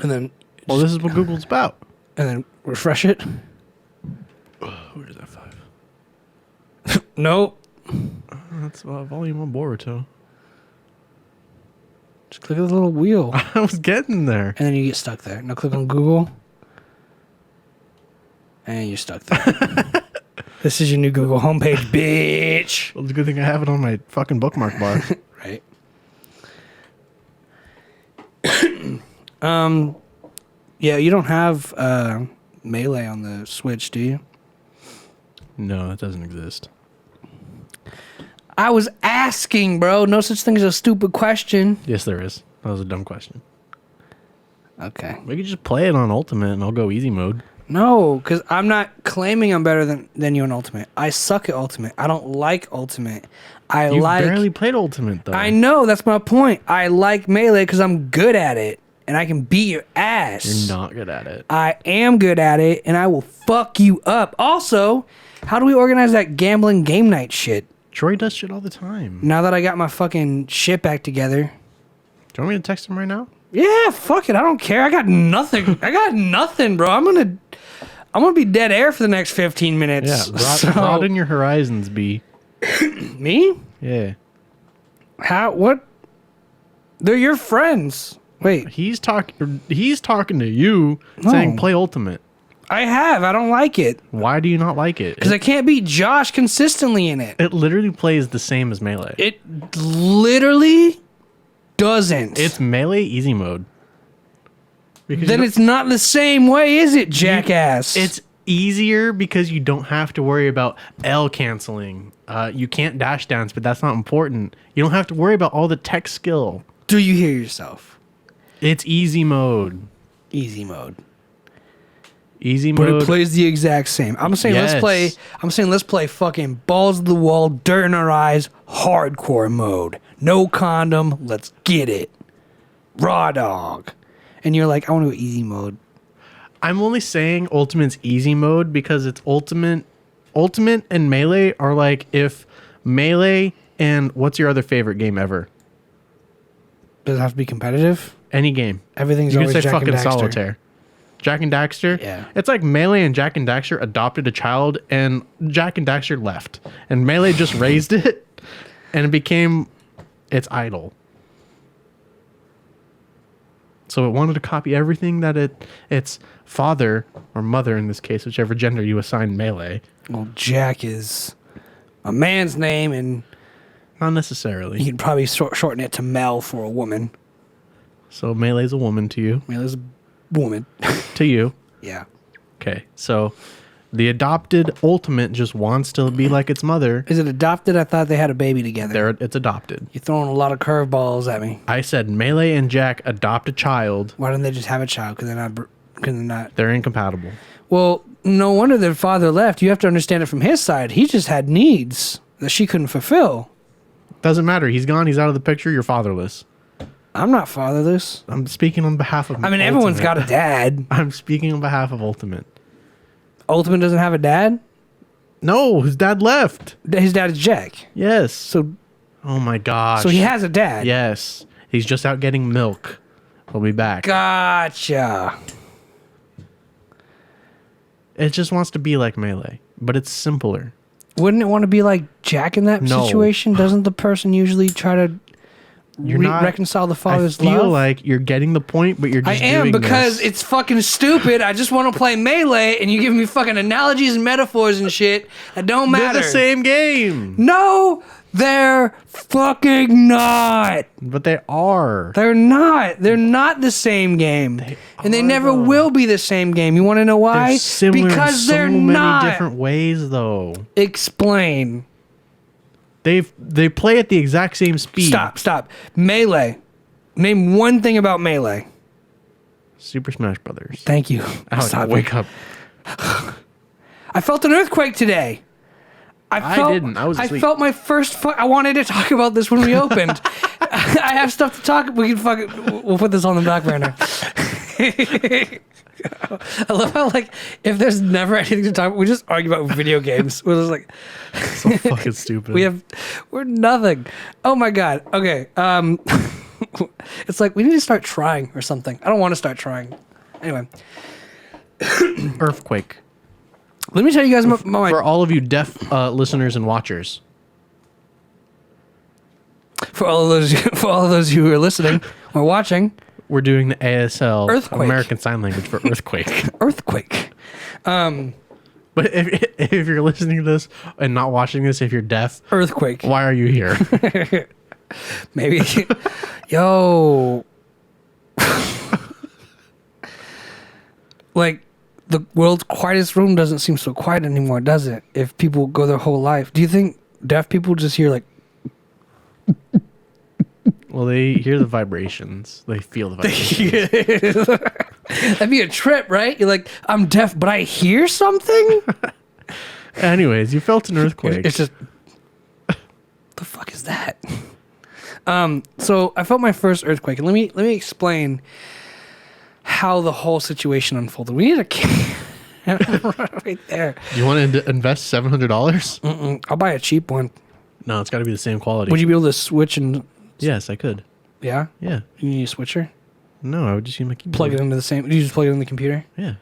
And then, Well, this is what Google's about. and then refresh it. Where's that 5? Nope. That's volume on Boruto. Just click on the little wheel, I was getting there. and then you get stuck there. Now click on Google, and you're stuck there. This is your new Google homepage, bitch. Well, it's a good thing I have it on my fucking bookmark bar. Right. Yeah, you don't have Melee on the Switch, do you? No, that doesn't exist. I was asking, bro. No such thing as a stupid question. Yes, there is. That was a dumb question. Okay. We could just play it on Ultimate and I'll go easy mode. No, because I'm not claiming I'm better than you in Ultimate. I suck at Ultimate. I don't like Ultimate. You barely played Ultimate, though. I know, that's my point. I like Melee because I'm good at it, and I can beat your ass. You're not good at it. I am good at it, and I will fuck you up. Also, how do we organize that gambling game night shit? Troy does shit all the time. Now that I got my fucking shit back together. Do you want me to text him right now? Yeah, fuck it. I don't care. I got nothing. I got nothing, bro. I'm gonna be dead air for the next 15 minutes. Yeah, broaden your horizons, B. Me? Yeah. How? What? They're your friends. Wait, He's talking to you, saying play Ultimate. I have. I don't like it Why do you not like it? because I can't beat Josh consistently in it. It literally plays the same as Melee. It literally doesn't. It's Melee easy mode. Because Then it's not the same way, is it, jackass? It's easier because you don't have to worry about L canceling. You can't dash dance, but that's not important. You don't have to worry about all the tech skill. Do you hear yourself? It's easy mode. Easy mode. Easy But mode. it plays the exact same. I'm saying Yes. let's play fucking balls to the wall, dirt in our eyes, hardcore mode. No condom, let's get it. Raw dog. And you're like, I want to go easy mode. I'm only saying Ultimate's easy mode because it's Ultimate and Melee are like if Melee and what's your other favorite game ever? Does it have to be competitive? Any game. Everything's You can always say Jack and fucking Daxter. Solitaire. Jack and Daxter? Yeah. It's like Melee and Jack and Daxter adopted a child and Jack and Daxter left. And Melee just raised it and it became its idol. So it wanted to copy everything that its father or mother in this case, whichever gender you assign Melee. Well, Jack is a man's name, and Not necessarily. you could probably shorten it to Mel for a woman. So Melee's a woman to you. Mel is a woman. To you. Yeah. Okay. So the adopted Ultimate just wants to be like its mother. Is it adopted? I thought they had a baby together. It's adopted. You're throwing a lot of curveballs at me. I said Melee and Jack adopt a child. Why don't they just have a child? Because they're not. They're incompatible. Well, no wonder their father left. You have to understand it from his side. He just had needs that she couldn't fulfill. Doesn't matter. He's gone. He's out of the picture. You're fatherless. I'm not fatherless. I'm speaking on behalf of I mean, everyone's got a dad. I'm speaking on behalf of Ultimate. Ultimate doesn't have a dad? No, his dad left. His dad is Jack. Yes. So Oh my gosh. he has a dad. Yes. He's just out getting milk. He'll be back. Gotcha. It just wants to be like Melee, but it's simpler. Wouldn't it want to be like Jack in that No. situation? Doesn't the person usually try to You're reconcile the I father's feel love? like you're getting the point, but you're I just am doing because this. it's fucking stupid. I just want to play Melee, and you give me fucking analogies and metaphors and shit that don't matter. They're the same game. No, they're fucking not. But they are. They're not. They're not the same game. And they are, never though. will be the same game. You want to know why? They're similar Because in so they're many not. different ways, though. Explain. They play at the exact same speed. Stop. Melee. Name one thing about Melee. Super Smash Brothers. Thank you. Alex, Stop wake it. up. I felt an earthquake today. I didn't. I was I asleep. felt my first. I wanted to talk about this when we opened. I have stuff to talk. We can fucking. We'll put this on the back burner. I love how, like, if there's never anything to talk about, we just argue about video games. We're just like, So fucking stupid. we're nothing. Oh my God. Okay. It's like we need to start trying or something. I don't want to start trying. Anyway, Earthquake. let me tell you guys my For all of you deaf listeners and watchers. for all of those who are listening or watching. We're doing the ASL Earthquake. American Sign Language for earthquake. Earthquake. But if you're listening to this and not watching this, if you're deaf, Earthquake. why are you here? Maybe. Yo. Like, the world's quietest room doesn't seem so quiet anymore, does it? If people go their whole life. Do you think deaf people just hear, like... Well, they hear the vibrations. They feel the vibrations. That'd be a trip, right? You're like, I'm deaf, but I hear something? Anyways, you felt an earthquake. It's just... the fuck is that? So I felt my first earthquake, and let me explain how the whole situation unfolded. We need a camera right there. You want to invest $700? I'll buy a cheap one. No, it's got to be the same quality. Would you be able to switch and... Yes, I could. Yeah? Yeah. You need a switcher? No, I would just use my keyboard. Plug it into the same... You just plug it in the computer? Yeah.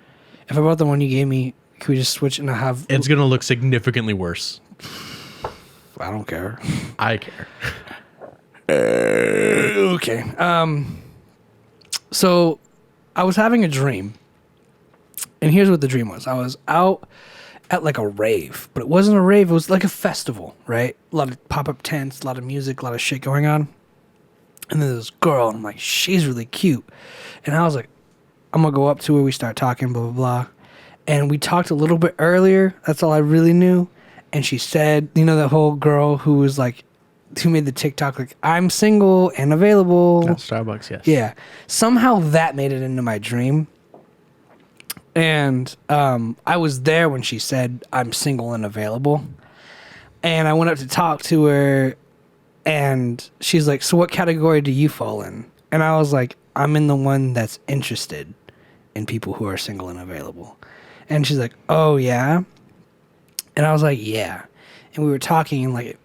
If I bought the one you gave me, could we just switch and have... It's going to look significantly worse. I don't care. I care. Okay. So I was having a dream, and here's what the dream was. I was out at like a rave, but it wasn't a rave. It was like a festival, right? A lot of pop-up tents, a lot of music, a lot of shit going on. And then this girl, and I'm like, she's really cute. And I was like, I'm going to go up to her. We start talking, blah, blah, blah. And we talked a little bit earlier. That's all I really knew. And she said, you know, that whole girl who was like, who made the TikTok, like, I'm single and available. At Starbucks, yes. Yeah. Somehow that made it into my dream. And I was there when she said, I'm single and available. And I went up to talk to her, and she's like, so what category do you fall in? And I was like, I'm in the one that's interested in people who are single and available. And she's like, oh, yeah? And I was like, yeah. And we were talking, and like,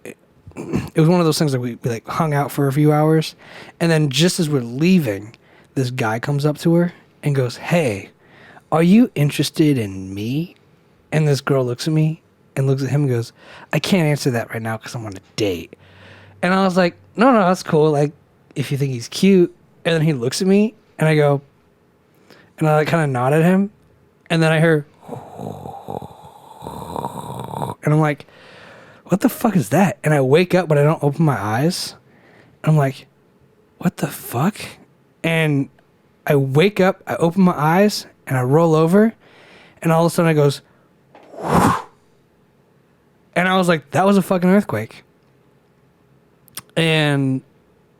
it was one of those things, like we like hung out for a few hours. And then just as we're leaving, this guy comes up to her and goes, hey, are you interested in me? And this girl looks at me and looks at him and goes, I can't answer that right now because I'm on a date. And I was like, no, that's cool. Like, if you think he's cute. And then he looks at me, and I go, and I like kind of nod at him. And then I hear, and I'm like, what the fuck is that? And I wake up, but I don't open my eyes. I'm like, what the fuck? And I wake up, I open my eyes, and I roll over, and all of a sudden it goes, whoosh. And I was like, that was a fucking earthquake. And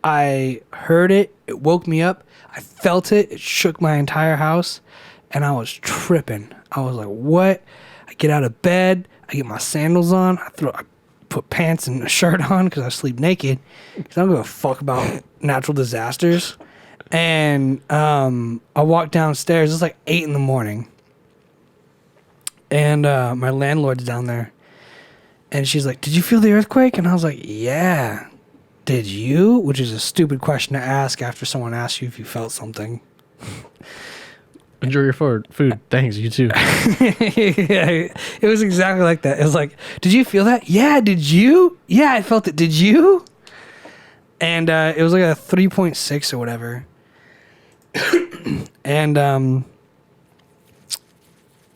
I heard it. It woke me up. I felt it. It shook my entire house, and I was tripping. I was like, what? I get out of bed. I get my sandals on. I put pants and a shirt on because I sleep naked because I don't give a fuck about natural disasters. And I walk downstairs. It's like 8 a.m. And my landlord's down there. And she's like, did you feel the earthquake? And I was like, yeah. Did you? Which is a stupid question to ask after someone asks you if you felt something. Enjoy your food. Thanks, you too. Yeah, it was exactly like that. It was like, did you feel that? Yeah, did you? Yeah, I felt it. Did you? And it was like a 3.6 or whatever. And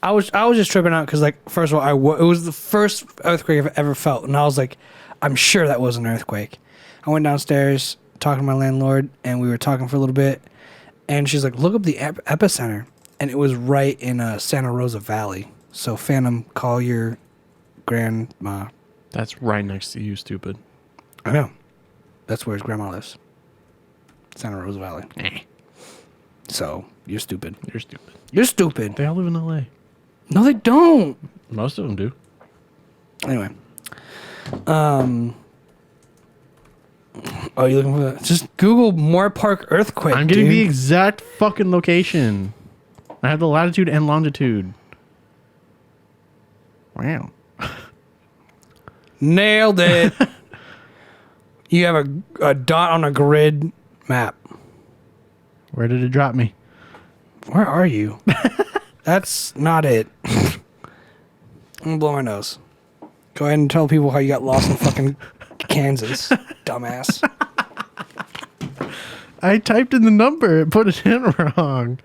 I was just tripping out because, like, first of all, it was the first earthquake I've ever felt, and I was like, I'm sure that was an earthquake. I went downstairs, talking to my landlord, and we were talking for a little bit, and she's like, look up the epicenter, and it was right in Santa Rosa Valley. So, Phantom, call your grandma. That's right next to you, stupid. I know. That's where his grandma lives. Santa Rosa Valley. So, you're stupid. You're stupid. You're stupid. They all live in L.A. No, they don't. Most of them do. Anyway. Oh, you looking for that? Just Google Moore Park earthquake. I'm getting dude. the exact fucking location. I have the latitude and longitude. Wow. Nailed it. You have a dot on a grid map. Where did it drop me? Where are you? That's not it. I'm gonna blow my nose. Go ahead and tell people how you got lost in fucking Kansas, dumbass. I typed in the number and put it in wrong.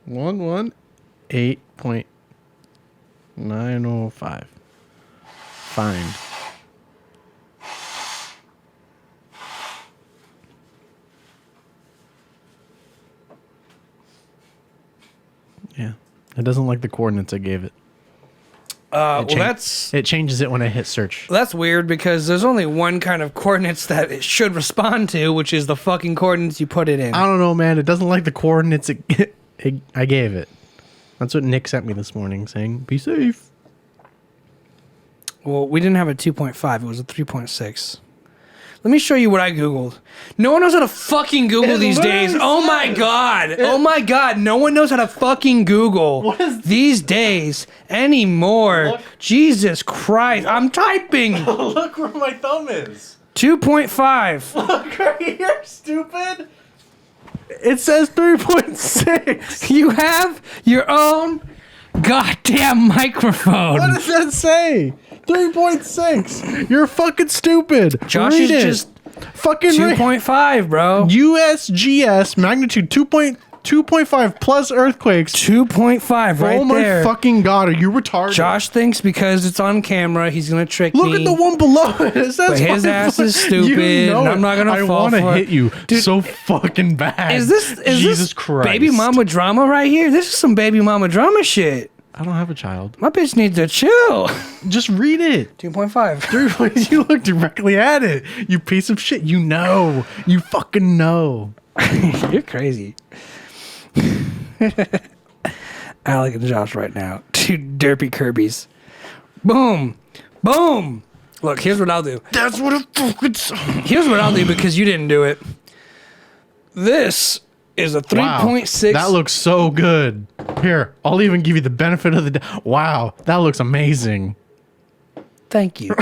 118.905. Find. Yeah. It doesn't like the coordinates I gave it. That's It changes it when I hit search. that's weird because there's only one kind of coordinates that it should respond to, which is the fucking coordinates you put it in. I don't know, man. It doesn't like the coordinates I gave it. That's what Nick sent me this morning saying, be safe. Well, we didn't have a 2.5. It was a 3.6. Let me show you what I Googled. No one knows how to fucking Google these days. Oh my God. Oh my God. No one knows how to fucking Google these days anymore. Look. Jesus Christ. I'm typing. Look where my thumb is. 2.5. Look right here, stupid. It says 3.6. You have your own goddamn microphone. What does that say? 3.6. You're fucking stupid. Josh Read is it. just fucking read. 2.5, bro. USGS magnitude 2.5 plus earthquakes. 2.5 right oh my there. fucking God, are you retarded? Josh thinks because it's on camera, he's going to trick Look me. at the one below it. It says But his ass is 5. stupid, You know and it. I'm not gonna I fall wanna for it. hit you Dude, so fucking bad. Is this Jesus Christ. baby mama drama right here? This is some baby mama drama shit. I don't have a child. My bitch needs to chill. Just read it. 2.5. You look directly at it. You piece of shit. You know. You fucking know. You're crazy. Alec and Josh right now. Two derpy Kirby's. Boom. Boom. Look, here's what I'll do. That's what it fucking Here's what I'll do because you didn't do it. This is a 3.6. That looks so good. Here, I'll even give you the benefit of the doubt. Wow, that looks amazing. Thank you.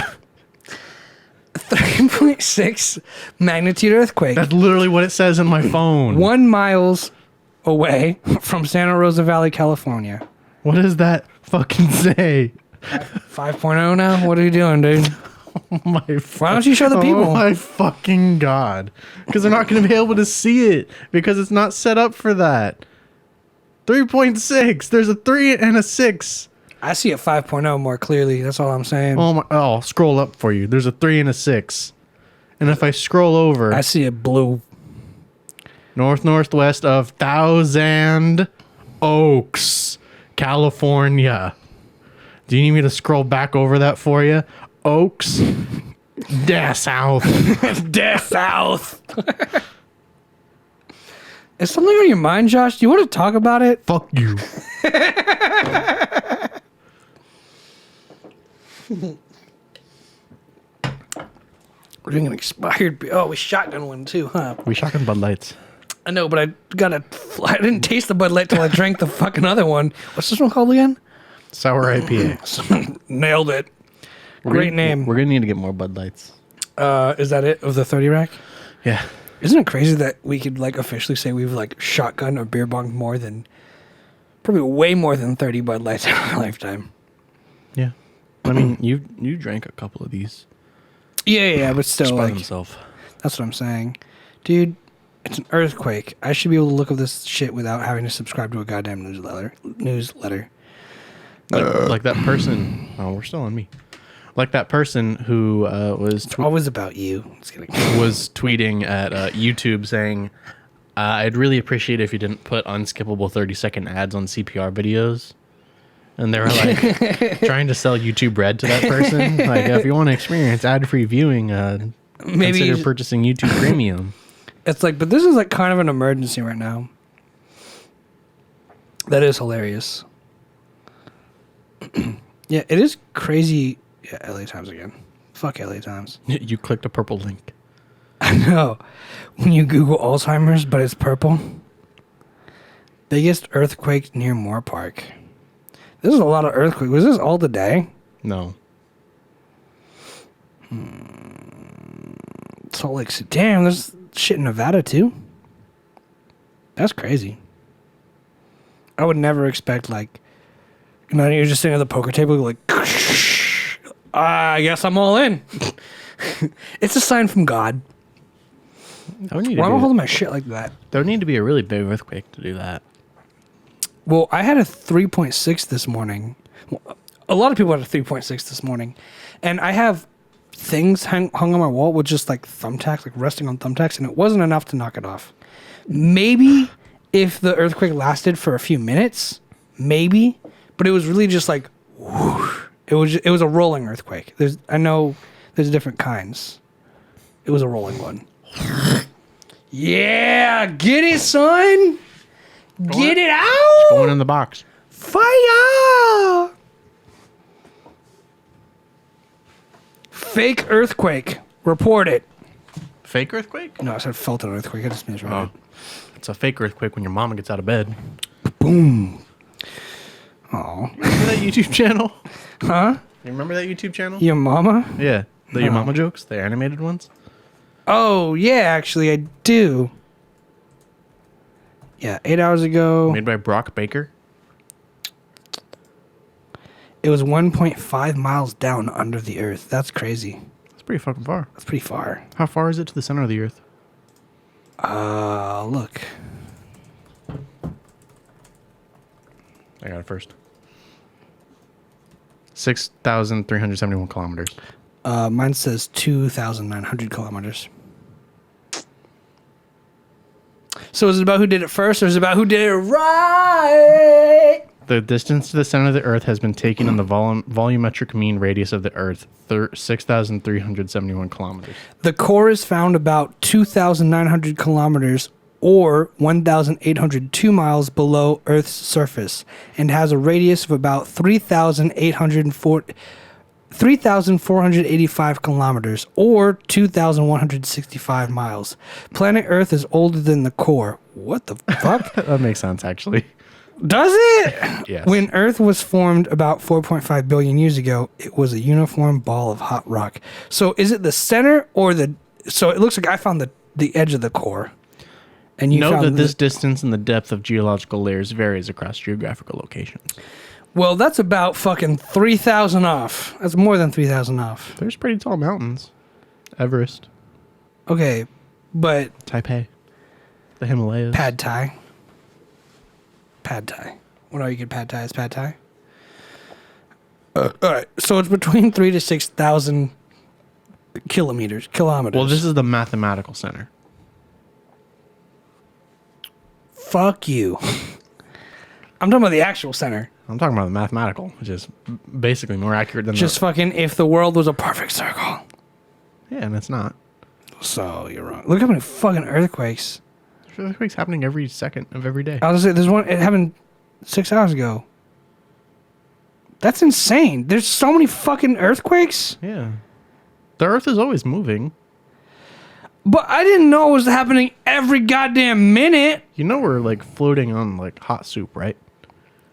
3.6 magnitude earthquake. That's literally what it says in my phone. 1 miles away from Santa Rosa Valley, California. What does that fucking say? 5.0 now? What are you doing, dude? Oh my Why don't you show the people? Oh my fucking God. Because they're not going to be able to see it because it's not set up for that. 3.6. There's a 3 and a 6. I see a 5.0 more clearly. That's all I'm saying. Oh, I'll scroll up for you. There's a 3 and a 6. And if I scroll over, I see a blue. northwest of Thousand Oaks, California. Do you need me to scroll back over that for you? Oaks, south. South. Is something on your mind, Josh? Do you want to talk about it? Fuck you. We're doing an expired beer. Oh, we shotgun one too, huh? We shotgun Bud Lights. I know, but I didn't taste the Bud Light till I drank the fucking other one. What's this one called again? Sour IPA. Nailed it. Great name. We're gonna need to get more Bud Lights. Is that it of the 30 rack? Yeah. Isn't it crazy that we could like officially say we've like shotgun or beer bonged more than, probably way more than 30 Bud Lights in our lifetime? Yeah. I mean, you drank a couple of these. Yeah, but still, Just by like, themselves. that's what I'm saying. Dude, it's an earthquake. I should be able to look up this shit without having to subscribe to a goddamn newsletter. Like that person. Oh, we're still on me. Like that person who It's always about you. Just kidding. was tweeting at YouTube saying, I'd really appreciate it if you didn't put unskippable 30-second ads on CPR videos. And they were like trying to sell YouTube Red to that person. Like, if you want to experience ad-free viewing, Maybe consider purchasing YouTube Premium. it's like, but this is like kind of an emergency right now. That is hilarious. Yeah, it is crazy. Yeah, LA Times again. Fuck LA Times. You clicked a purple link. I know. When you Google Alzheimer's, but it's purple. Biggest earthquake near Moore Park. This is a lot of earthquake. Was this all today? No. Salt Lake City. Damn, there's shit in Nevada too. That's crazy. I would never expect like, you're just sitting at the poker table like, I guess I'm all in. It's a sign from God. Why am I holding my shit like that? There would need to be a really big earthquake to do that. Well, I had a 3.6 this morning. Well, a lot of people had a 3.6 this morning. And I have things hung on my wall with just like thumbtacks, like resting on thumbtacks, and it wasn't enough to knock it off. Maybe if the earthquake lasted for a few minutes, maybe, but it was really just like, whoosh. It was a rolling earthquake. I know there's different kinds. It was a rolling one. Yeah, get it, son. Get it out. Going in the box. Fire. Fake earthquake. Report it. Fake earthquake? No, I said felt an earthquake. I just misread Oh. it. It's a fake earthquake when your mama gets out of bed. Boom. Oh. Remember that YouTube channel? Huh? You remember that YouTube channel? Your mama? Yeah. The Your Mama jokes? The animated ones? Oh, yeah, actually, I do. Yeah, 8 hours ago. Made by Brock Baker? It was 1.5 miles down under the earth. That's crazy. That's pretty fucking far. That's pretty far. How far is it to the center of the earth? Look. I got it first. 6,371 kilometers. Mine says 2,900 kilometers. So is it about who did it first, or is it about who did it right? The distance to the center of the earth has been taken on the volumetric mean radius of the earth, 6,371 kilometers. The core is found about 2,900 kilometers or 1,802 miles below Earth's surface and has a radius of about 3,485 kilometers or 2,165 miles. Planet Earth is older than the core. What the fuck? That makes sense, actually. Does it? Yes. When Earth was formed about 4.5 billion years ago, it was a uniform ball of hot rock. So is it the center or the... So it looks like I found the edge of the core. And you Note found that this distance and the depth of geological layers varies across geographical locations. Well, that's about fucking 3,000 off. That's more than 3,000 off. There's pretty tall mountains. Everest. Okay, but Taipei. The Himalayas. Pad Thai. Pad Thai. What are you get Pad Thai? Is Pad Thai? All right, so it's between 3,000 to 6,000 kilometers. Well, this is the mathematical center. Fuck you. I'm talking about the actual center. I'm talking about the mathematical, which is basically more accurate than Just fucking if the world was a perfect circle. Yeah, and it's not. So you're wrong. Look how many fucking earthquakes. There's earthquakes happening every second of every day. I was gonna say, there's one, it happened 6 hours ago. That's insane. There's so many fucking earthquakes. Yeah. The earth is always moving. But I didn't know it was happening every goddamn minute. You know we're like floating on like hot soup, right?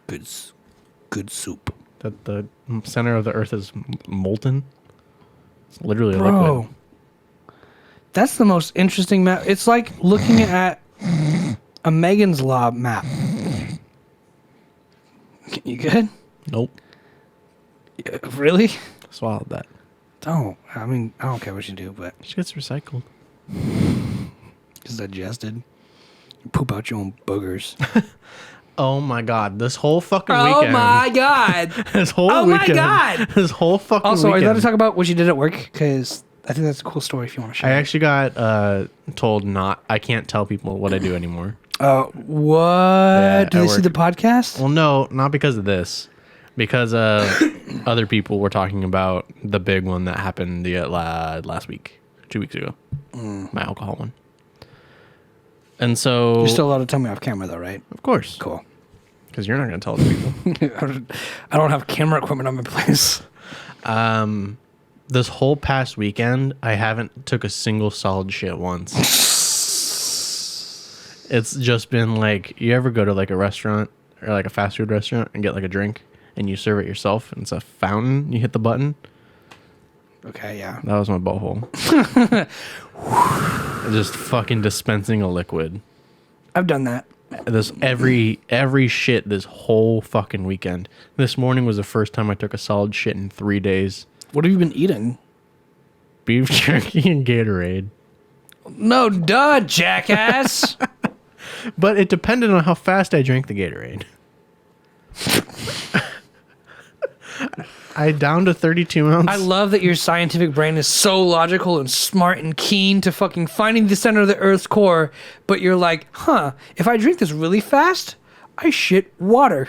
Good soup. That the center of the earth is molten. It's literally a Bro. liquid. That's the most interesting map. It's like looking at a Megan's Law map. You good? Nope. Yeah, really? Swallowed that. Don't. I mean, I don't care what you do, but She gets recycled. it's digested. You poop out your own boogers. Oh my god! This whole fucking weekend. Oh my god! This whole Oh my weekend. God! This whole fucking Also, are you allowed weekend. to talk about what you did at work? Because I think that's a cool story if you want to share. I actually got told not. I can't tell people what I do anymore. What? Yeah, Do at they see work. the podcast? Well, no, not because of this. Because other people were talking about the big one that happened last week, 2 weeks ago. My alcohol one. And so... You're still allowed to tell me off camera, though, right? Of course. Cool. Because you're not going to tell other people. I don't have camera equipment on my place. This whole past weekend, I haven't took a single solid shit once. It's just been like, you ever go to like a restaurant or like a fast food restaurant and get like a drink and you serve it yourself and it's a fountain, you hit the button? Okay, yeah. That was my butthole. Just fucking dispensing a liquid. I've done that. This every shit this whole fucking weekend. This morning was the first time I took a solid shit in 3 days. What have you been eating? Beef jerky and Gatorade. No, duh, jackass. But it depended on how fast I drank the Gatorade. I downed a 32 ounce. I love that your scientific brain is so logical and smart and keen to fucking finding the center of the Earth's core, but you're like, if I drink this really fast, I shit water.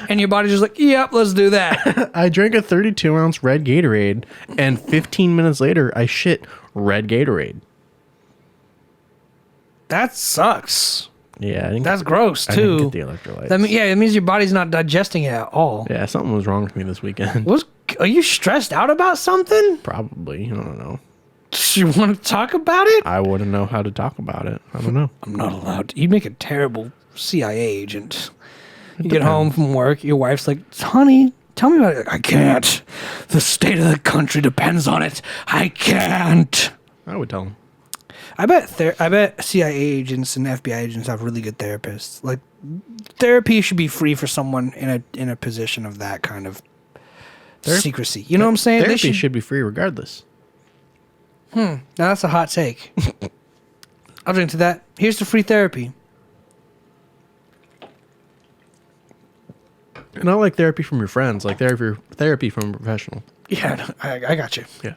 And your body's just like, yep, let's do that. I drank a 32 ounce red Gatorade, and 15 minutes later, I shit red Gatorade. That sucks. Yeah, that's gross I too. didn't get the electrolytes. It means your body's not digesting it at all. Yeah, something was wrong with me this weekend. Are you stressed out about something? Probably. I don't know. You want to talk about it? I wouldn't know how to talk about it. I don't know. I'm not allowed to. You'd make a terrible CIA agent. You get home from work, your wife's like, honey, tell me about it. I can't. The state of the country depends on it. I can't. I would tell him. I bet CIA agents and FBI agents have really good therapists. Like, therapy should be free for someone in a position of that kind of secrecy. You know what I'm saying? Therapy should be free regardless. Now that's a hot take. I'll drink to that. Here's the free therapy. Not like therapy from your friends, like therapy from a professional. Yeah, I got you. Yeah.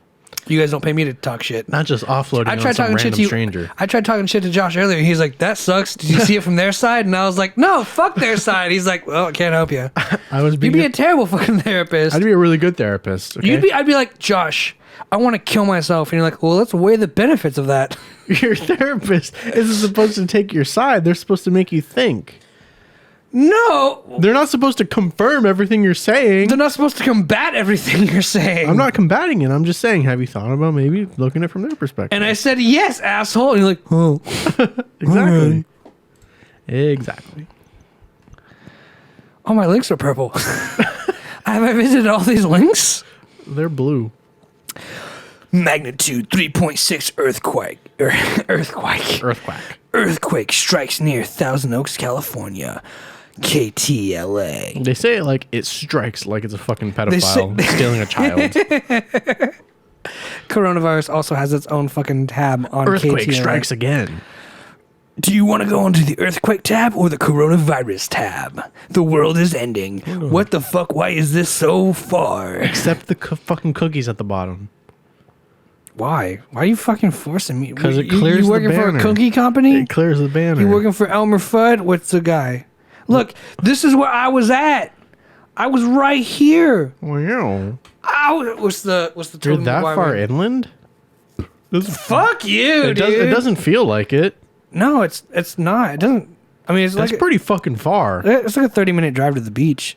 You guys don't pay me to talk shit. Not just offloading on some random stranger. I tried talking shit to Josh earlier. He's like, that sucks. Did you see it from their side? And I was like, no, fuck their side. He's like, well, I can't help you. You'd be a terrible fucking therapist. I'd be a really good therapist. Okay? I'd be like, Josh, I want to kill myself. And you're like, well, let's weigh the benefits of that. Your therapist isn't supposed to take your side. They're supposed to make you think. No. They're not supposed to confirm everything you're saying. They're not supposed to combat everything you're saying. I'm not combating it. I'm just saying, have you thought about maybe looking at it from their perspective? And I said, yes, asshole. And you're like, oh. Exactly. Exactly. Oh, my links are purple. Have I visited all these links? They're blue. Magnitude 3.6 earthquake strikes near Thousand Oaks, California. KTLA. They say it like it strikes like it's a fucking pedophile stealing a child. Coronavirus also has its own fucking tab on Earthquake KTLA. strikes again. Do you want to go onto the earthquake tab or the coronavirus tab? The world is ending. What the fuck? Why is this so far? Except the fucking cookies at the bottom. Why? Why are you fucking forcing me? Because it clears you working the for a banner. cookie company? It clears the banner. You working for Elmer Fudd? What's the guy? Look, this is where I was at. I was right here. Wow. What's the You're that far inland? Fuck you, dude. It doesn't feel like it. No, it's not. It doesn't. I mean, it's That's like pretty fucking far. it's like a 30-minute drive to the beach.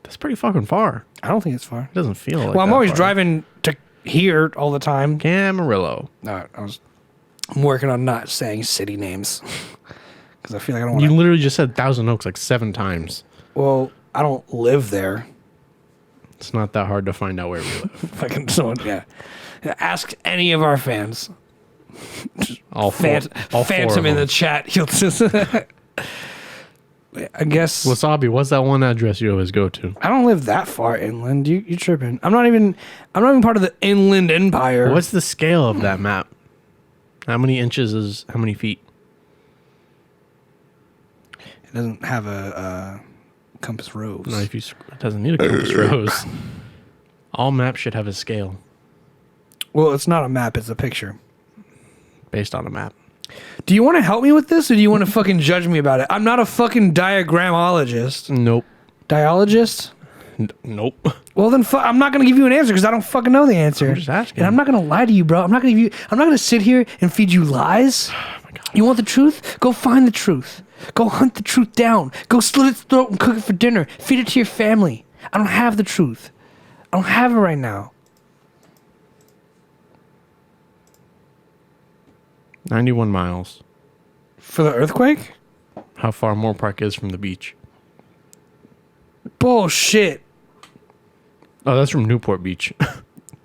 That's pretty fucking far. I don't think it's far. It doesn't feel like. Well, I'm that always far. driving to here all the time. Camarillo. No, I'm working on not saying city names because I feel like I don't want You to. literally just said Thousand Oaks like 7 times. Well, I don't live there. It's not that hard to find out where we live. Fucking someone, yeah. Ask any of our fans. All four. All Phantom four of in them. the chat. He'll just. I guess. Wasabi, what's that one address you always go to? I don't live that far inland. You tripping? I'm not even part of the inland empire. What's the scale of that map? How many inches is how many feet? It doesn't have a compass rose. No, it doesn't need a compass rose. All maps should have a scale Well, it's not a map. It's a picture. based on a map. Do you want to help me with this, or do you want to fucking judge me about it? I'm not a fucking diagramologist. Nope. Dialogist? Nope. Well, then I'm not going to give you an answer because I don't fucking know the answer. I'm just asking. And I'm not going to lie to you, bro. I'm not going to sit here and feed you lies. Oh my god. You want the truth? Go find the truth. Go hunt the truth down. Go slit its throat and cook it for dinner. Feed it to your family. I don't have the truth. I don't have it right now. 91 miles. For the earthquake? How far Moore Park is from the beach. Bullshit. Oh, that's from Newport Beach.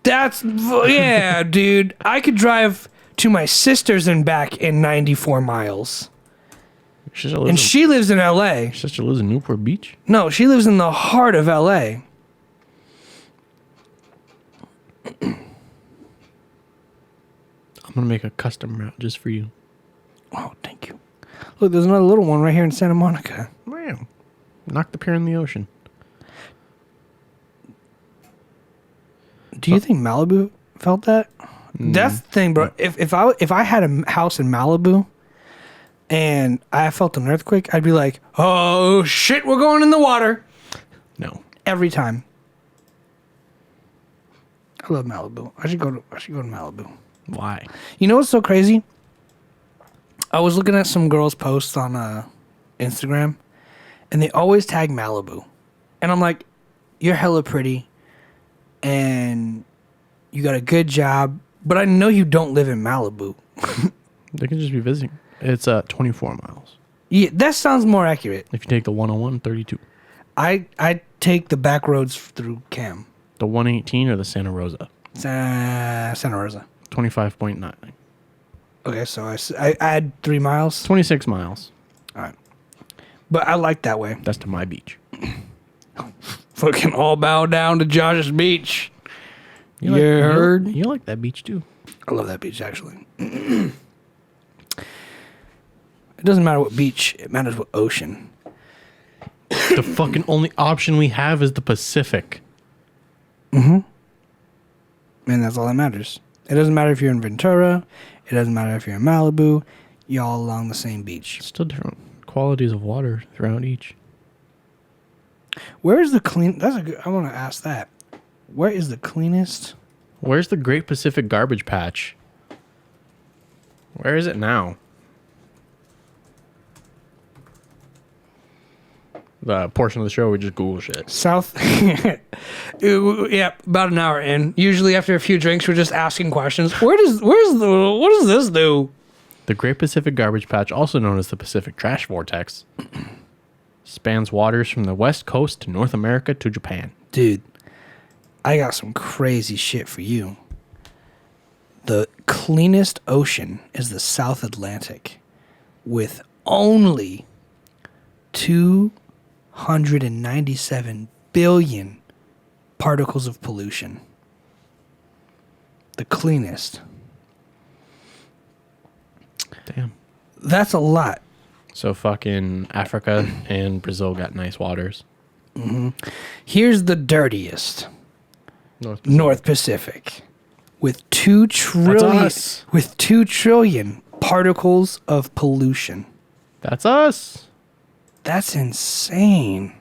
Yeah, dude. I could drive to my sister's and back in 94 miles. And she lives in LA. Your sister lives in Newport Beach? No, she lives in the heart of LA. I'm going to make a custom route just for you. Oh, thank you. Look, there's another little one right here in Santa Monica. Wow. Knock the pier in the ocean. Do you think Malibu felt that? That's the thing, bro. If I had a house in Malibu and I felt an earthquake, I'd be like, "Oh shit, we're going in the water." No. Every time. I love Malibu. I should go to Malibu. Why? You know what's so crazy? I was looking at some girls' posts on Instagram, and they always tag Malibu. And I'm like, you're hella pretty, and you got a good job, but I know you don't live in Malibu. They can just be visiting. It's 24 miles. Yeah, that sounds more accurate. If you take the 101, 32. I take the back roads through Cam. The 118 or the Santa Rosa? Santa Rosa. 25.9. Okay, so I add 3 miles. 26 miles. All right. But I like that way. That's to my beach. Fucking all bow down to Josh's beach. You like, heard? You like that beach too. I love that beach, actually. It doesn't matter what beach. It matters what ocean. The fucking only option we have is the Pacific. And that's all that matters. It doesn't matter if you're in Ventura. It doesn't matter if you're in Malibu. You're all along the same beach. Still different qualities of water throughout each. Where is the clean... I want to ask that. Where is the cleanest... Where's the Great Pacific Garbage Patch? Where is it now? The portion of the show we just Google shit. South... yeah, about an hour in. Usually after a few drinks, we're just asking questions. What does this do? The Great Pacific Garbage Patch, also known as the Pacific Trash Vortex, spans waters from the West Coast to North America to Japan. Dude, I got some crazy shit for you. The cleanest ocean is the South Atlantic, with only 297 billion particles of pollution. The cleanest. Damn. That's a lot. So fucking Africa and Brazil got nice waters. Here's the dirtiest. North Pacific. With 2 trillion us. with 2 trillion particles of pollution. That's us. That's insane.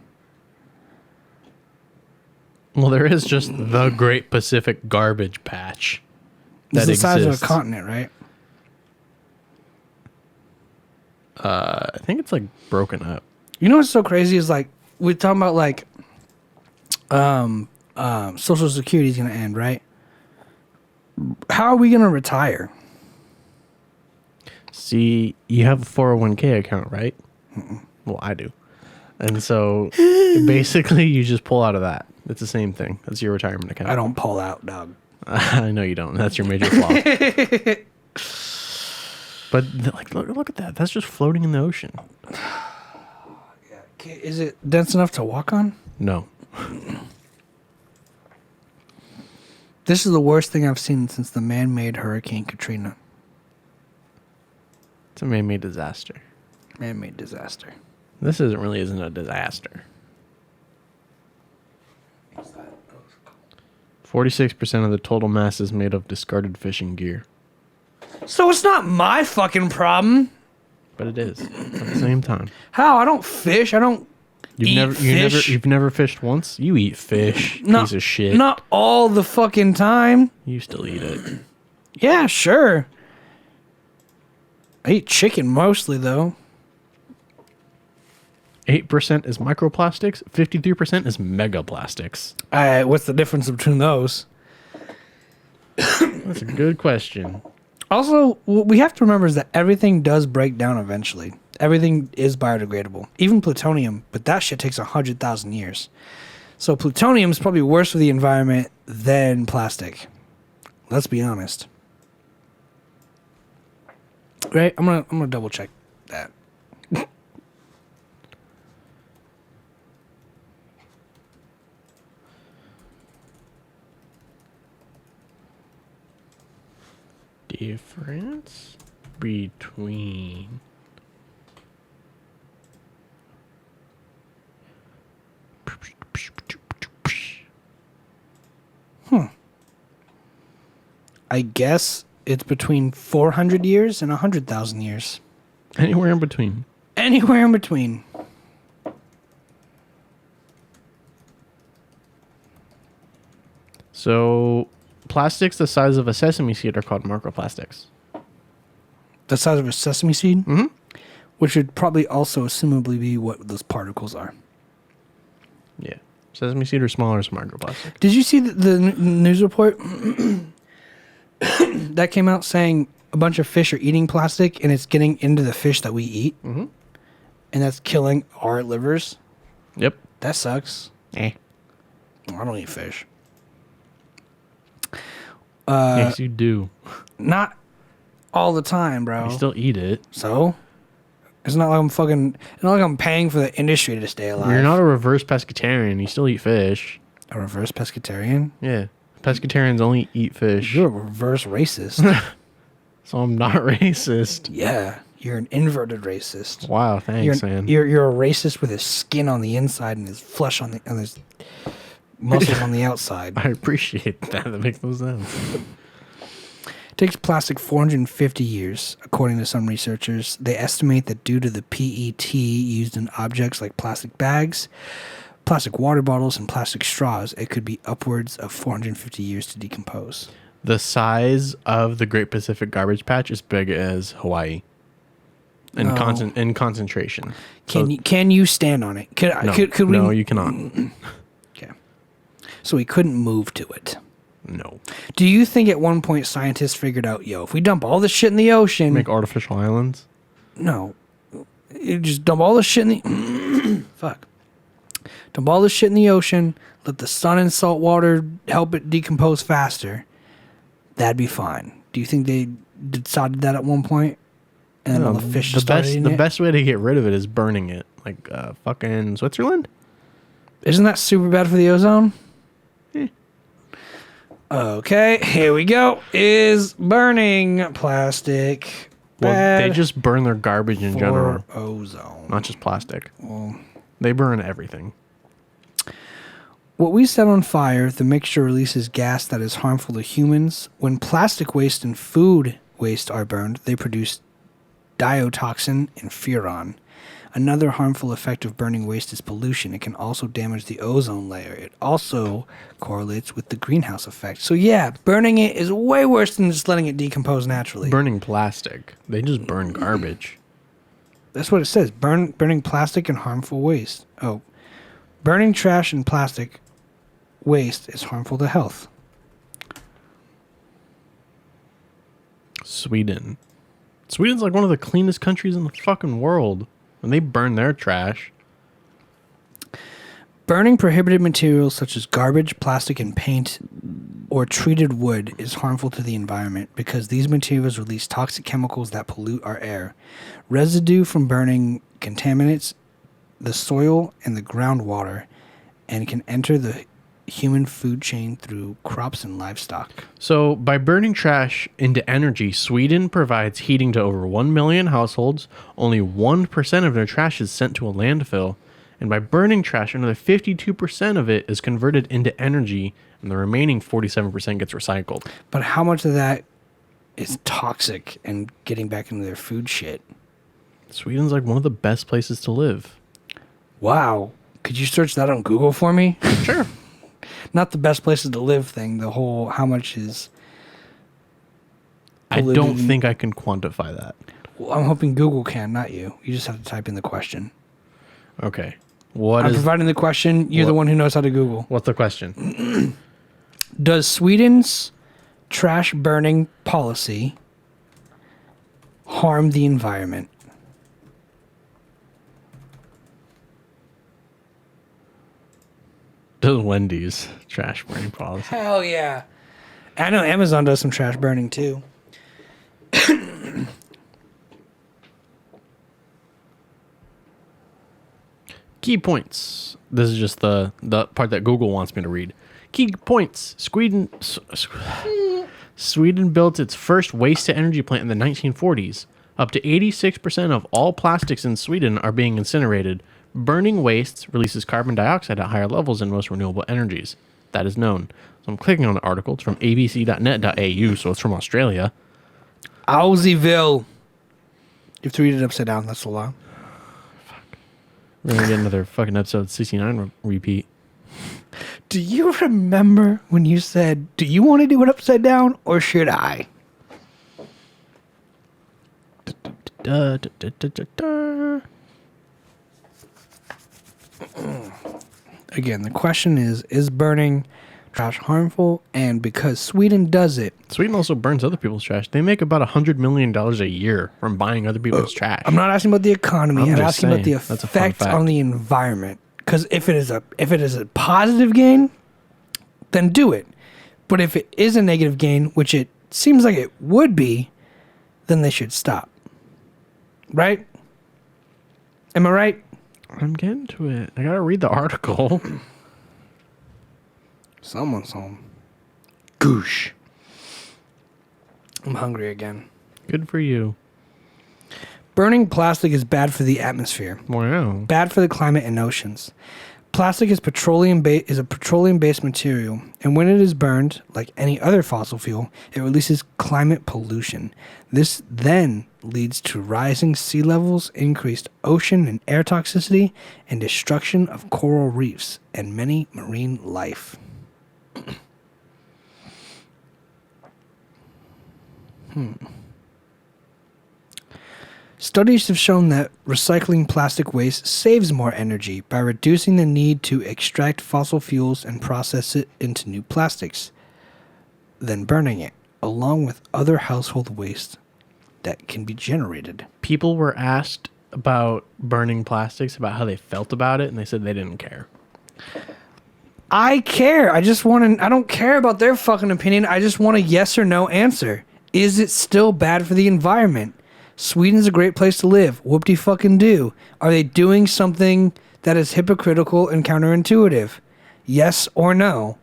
Well, there is just the Great Pacific Garbage Patch It's that the size exists. of a continent, right? I think it's like broken up. You know what's so crazy is like we're talking about like Social Security is gonna end, right? How are we gonna retire? See, you have a 401k account, right? Well, I do. And so basically you just pull out of that. It's the same thing. That's your retirement account. I don't pull out, dog. I know you don't. That's your major flaw. But like, look at that. That's just floating in the ocean. Is it dense enough to walk on? No. This is the worst thing I've seen since the man-made Hurricane Katrina. It's a man-made disaster. Man-made disaster. This isn't a disaster. 46% of the total mass is made of discarded fishing gear. So it's not my fucking problem. But it is at the same time. How? I don't fish. I don't You've never fished once? You eat fish, piece of shit. Not all the fucking time. You still eat it. Yeah, sure. I eat chicken mostly, though. 8% is microplastics, 53% is megaplastics. What's the difference between those? That's a good question. Also, what we have to remember is that everything does break down eventually. Everything is biodegradable. Even plutonium, but that shit takes 100,000 years. So plutonium is probably worse for the environment than plastic. Let's be honest. Right? I'm gonna double check that. Difference between I guess it's between 400 years and 100,000 years. anywhere in between. Anywhere in between. So, plastics the size of a sesame seed are called microplastics. The size of a sesame seed? Mm-hmm. Which would probably also assumably be what those particles are. Yeah. Sesame seed are smaller as microplastic. Did you see the news report that came out saying a bunch of fish are eating plastic and it's getting into the fish that we eat? Mm-hmm. And that's killing our livers? Yep. That sucks. Eh. I don't eat fish. Yes, you do. Not all the time, bro. You still eat it. So? It's not like it's not like I'm paying for the industry to stay alive. You're not a reverse pescatarian. You still eat fish. A reverse pescatarian? Yeah. Pescatarians only eat fish. You're a reverse racist. So I'm not racist. Yeah. You're an inverted racist. Wow, thanks, man. You're a racist with his skin on the inside and his flesh on his muscles on the outside. I appreciate that. That makes no sense. It takes plastic 450 years, according to some researchers. They estimate that due to the PET used in objects like plastic bags, plastic water bottles, and plastic straws, it could be upwards of 450 years to decompose. The size of the Great Pacific Garbage Patch is big as Hawaii. In concentration. Can you stand on it? Could we? No, you cannot. Okay. So we couldn't move to it. No. Do you think at one point scientists figured out, if we dump all this shit in the ocean... Make artificial islands? No. You just dump all this shit in the... Fuck. Dump all this shit in the ocean, let the sun and salt water help it decompose faster. That'd be fine. Do you think they decided that at one point? And then all the fish started eating The it? best way to get rid of it is burning it. Like fucking Switzerland? Isn't that super bad for the ozone? Eh. Okay, here we go. Is burning plastic bad? Well, they just burn their garbage in for general. ozone. Not just plastic. Well, They burn everything. what we set on fire, the mixture releases gas that is harmful to humans. When plastic waste and food waste are burned, they produce diotoxin and furan. Another harmful effect of burning waste is pollution. It can also damage the ozone layer. It also correlates with the greenhouse effect. So yeah, burning it is way worse than just letting it decompose naturally. Burning plastic. They just burn garbage. That's what it says. Burning plastic and harmful waste. Oh. Burning trash and plastic waste is harmful to health. Sweden. Sweden's like one of the cleanest countries in the fucking world. When they burn their trash. Burning prohibited materials such as garbage, plastic, and paint or treated wood is harmful to the environment because these materials release toxic chemicals that pollute our air. Residue from burning contaminates the soil and the groundwater and can enter the human food chain through crops and livestock. So, by burning trash into energy, Sweden provides heating to over 1 million households. Only 1% of their trash is sent to a landfill. And by burning trash, another 52% of it is converted into energy, and the remaining 47% gets recycled. But how much of that is toxic and getting back into their food shit? Sweden's like one of the best places to live. Wow. Could you search that on Google for me? Sure. Not the best places to live thing, the whole how much is I don't polluted. think I can quantify that. Well, I'm hoping Google can, not you. You just have to type in the question. Okay. I'm providing the question. You're the one who knows how to Google. What's the question? Does Sweden's trash burning policy harm the environment? Does Wendy's trash burning policy? Hell yeah. I know Amazon does some trash burning too. Key points. This is just the part that Google wants me to read. Key points. Sweden built its first waste-to-energy plant in the 1940s. Up to 86% of all plastics in Sweden are being incinerated. Burning wastes releases carbon dioxide at higher levels than most renewable energies. That is known. So I'm clicking on the article. It's from abc.net.au, so it's from Australia. Aussieville. You have to read it upside down. That's a lot. We're going to get another fucking episode 69 repeat. Do you remember when you said, do you want to do it upside down or should I? Again, the question is burning trash harmful? And because Sweden does it. Sweden also burns other people's trash. They make about $100 million a year from buying other people's trash. I'm not asking about the economy. I'm asking about the That's a fun effect fact. on the environment. Because if it is a positive gain, then do it. But if it is a negative gain, which it seems like it would be, then they should stop. Right? Am I right? I'm getting to it. I gotta read the article. Someone's home. Goosh. I'm hungry again. Good for you. Burning plastic is bad for the atmosphere. Wow. Bad for the climate and oceans. Plastic is a petroleum-based material, and when it is burned, like any other fossil fuel, it releases climate pollution. This then leads to rising sea levels, increased ocean and air toxicity, and destruction of coral reefs and many marine life. Studies have shown that recycling plastic waste saves more energy by reducing the need to extract fossil fuels and process it into new plastics than burning it, along with other household waste that can be generated. People were asked about burning plastics, about how they felt about it, and they said they didn't care. I care. I don't care about their fucking opinion. I just want a yes or no answer. Is it still bad for the environment? Sweden's a great place to live. Whoop-de-fucking-do. Are they doing something that is hypocritical and counterintuitive? Yes or no?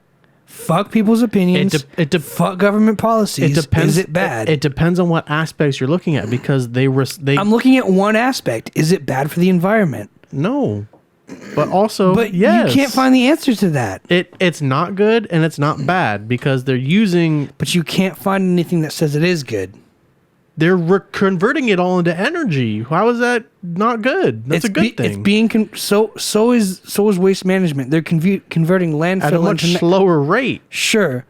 Fuck people's opinions. Fuck government policies. It depends. Is it bad? It depends on what aspects you're looking at, because they I'm looking at one aspect. Is it bad for the environment? no, but also But yes. you can't find the answer to that. It's not good and it's not bad because they're using. But you can't find anything that says it is good. They're converting it all into energy. How is that not good? That's a good thing. It's being so is waste management. They're converting landfill At a much into slower rate. Sure,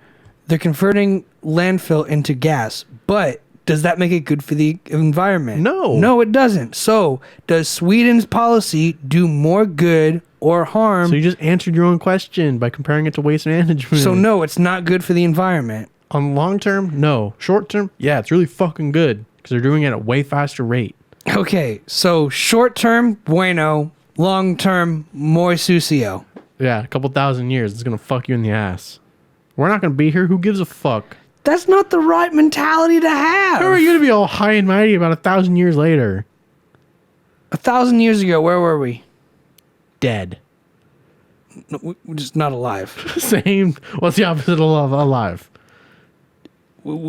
they're converting landfill into gas, but does that make it good for the environment? No, it doesn't. So, does Sweden's policy do more good or harm? So you just answered your own question by comparing it to waste management. So no, it's not good for the environment. On long term, no. Short term, yeah, it's really fucking good because they're doing it at a way faster rate. Okay, so short term, bueno. Long term, muy sucio. Yeah, a couple thousand years, it's gonna fuck you in the ass. We're not gonna be here. Who gives a fuck? That's not the right mentality to have. How are you gonna be all high and mighty about 1,000 years later? 1,000 years ago, where were we? Dead. No, we're just not alive. Same. What's the opposite of alive?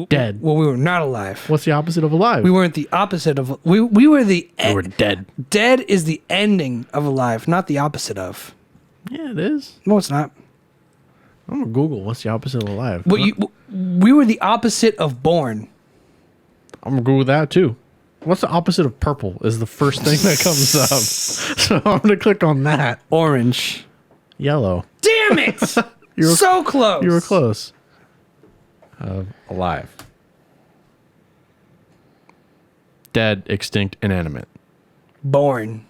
Dead. Well, we were not alive. What's the opposite of alive? We weren't the opposite of... We were the... We were dead. Dead is the ending of alive, not the opposite of. Yeah, it is. No, it's not. I'm gonna Google what's the opposite of alive. We were the opposite of born. I'm gonna Google that too. What's the opposite of purple is the first thing that comes up. So I'm gonna click on that. Orange. Yellow. Damn it! You were- so close. You were close. Alive. Dead, extinct, inanimate. Born.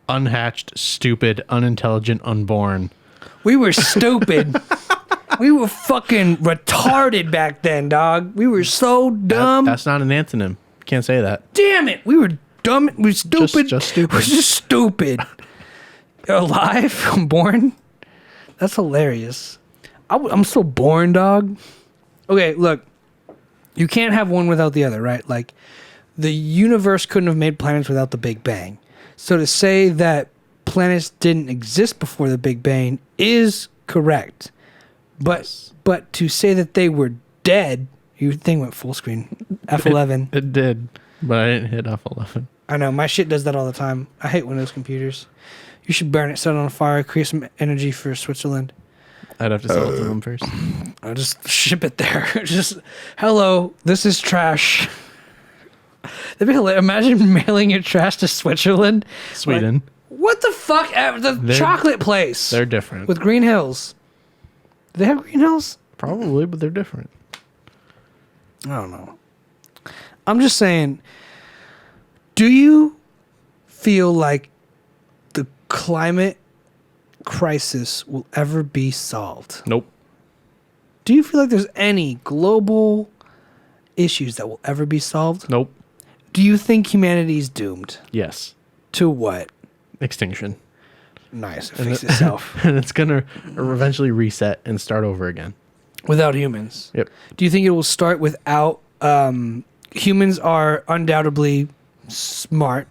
Unhatched, stupid, unintelligent, unborn. We were stupid. We were fucking retarded back then, dog. We were so dumb. That's not an antonym. Can't say that. Damn it. We were dumb. We were stupid. Just stupid. We're just stupid. Alive? I'm born? That's hilarious. I'm so born, dog. Okay, look. You can't have one without the other, right? Like, the universe couldn't have made planets without the Big Bang. So to say that planets didn't exist before the Big Bang is correct. But to say that they were dead, your thing went full screen. F11. It did, but I didn't hit F11. I know, my shit does that all the time. I hate Windows computers. You should burn it, set it on fire, create some energy for Switzerland. I'd have to sell it to them first. I'll just ship it there. Just, hello, this is trash. That'd be hilarious. Imagine mailing your trash to Switzerland. Sweden. Like, what the fuck? The chocolate place. They're different. With green hills. Do they have green hills? Probably, but they're different. I don't know. I'm just saying, do you feel like the climate crisis will ever be solved? Nope. Do you feel like there's any global issues that will ever be solved? Nope. Do you think humanity's doomed? Yes. To what? Extinction. Nice. It fixed itself. And it's going to eventually reset and start over again. Without humans? Yep. Do you think it will start without... humans are undoubtedly smart.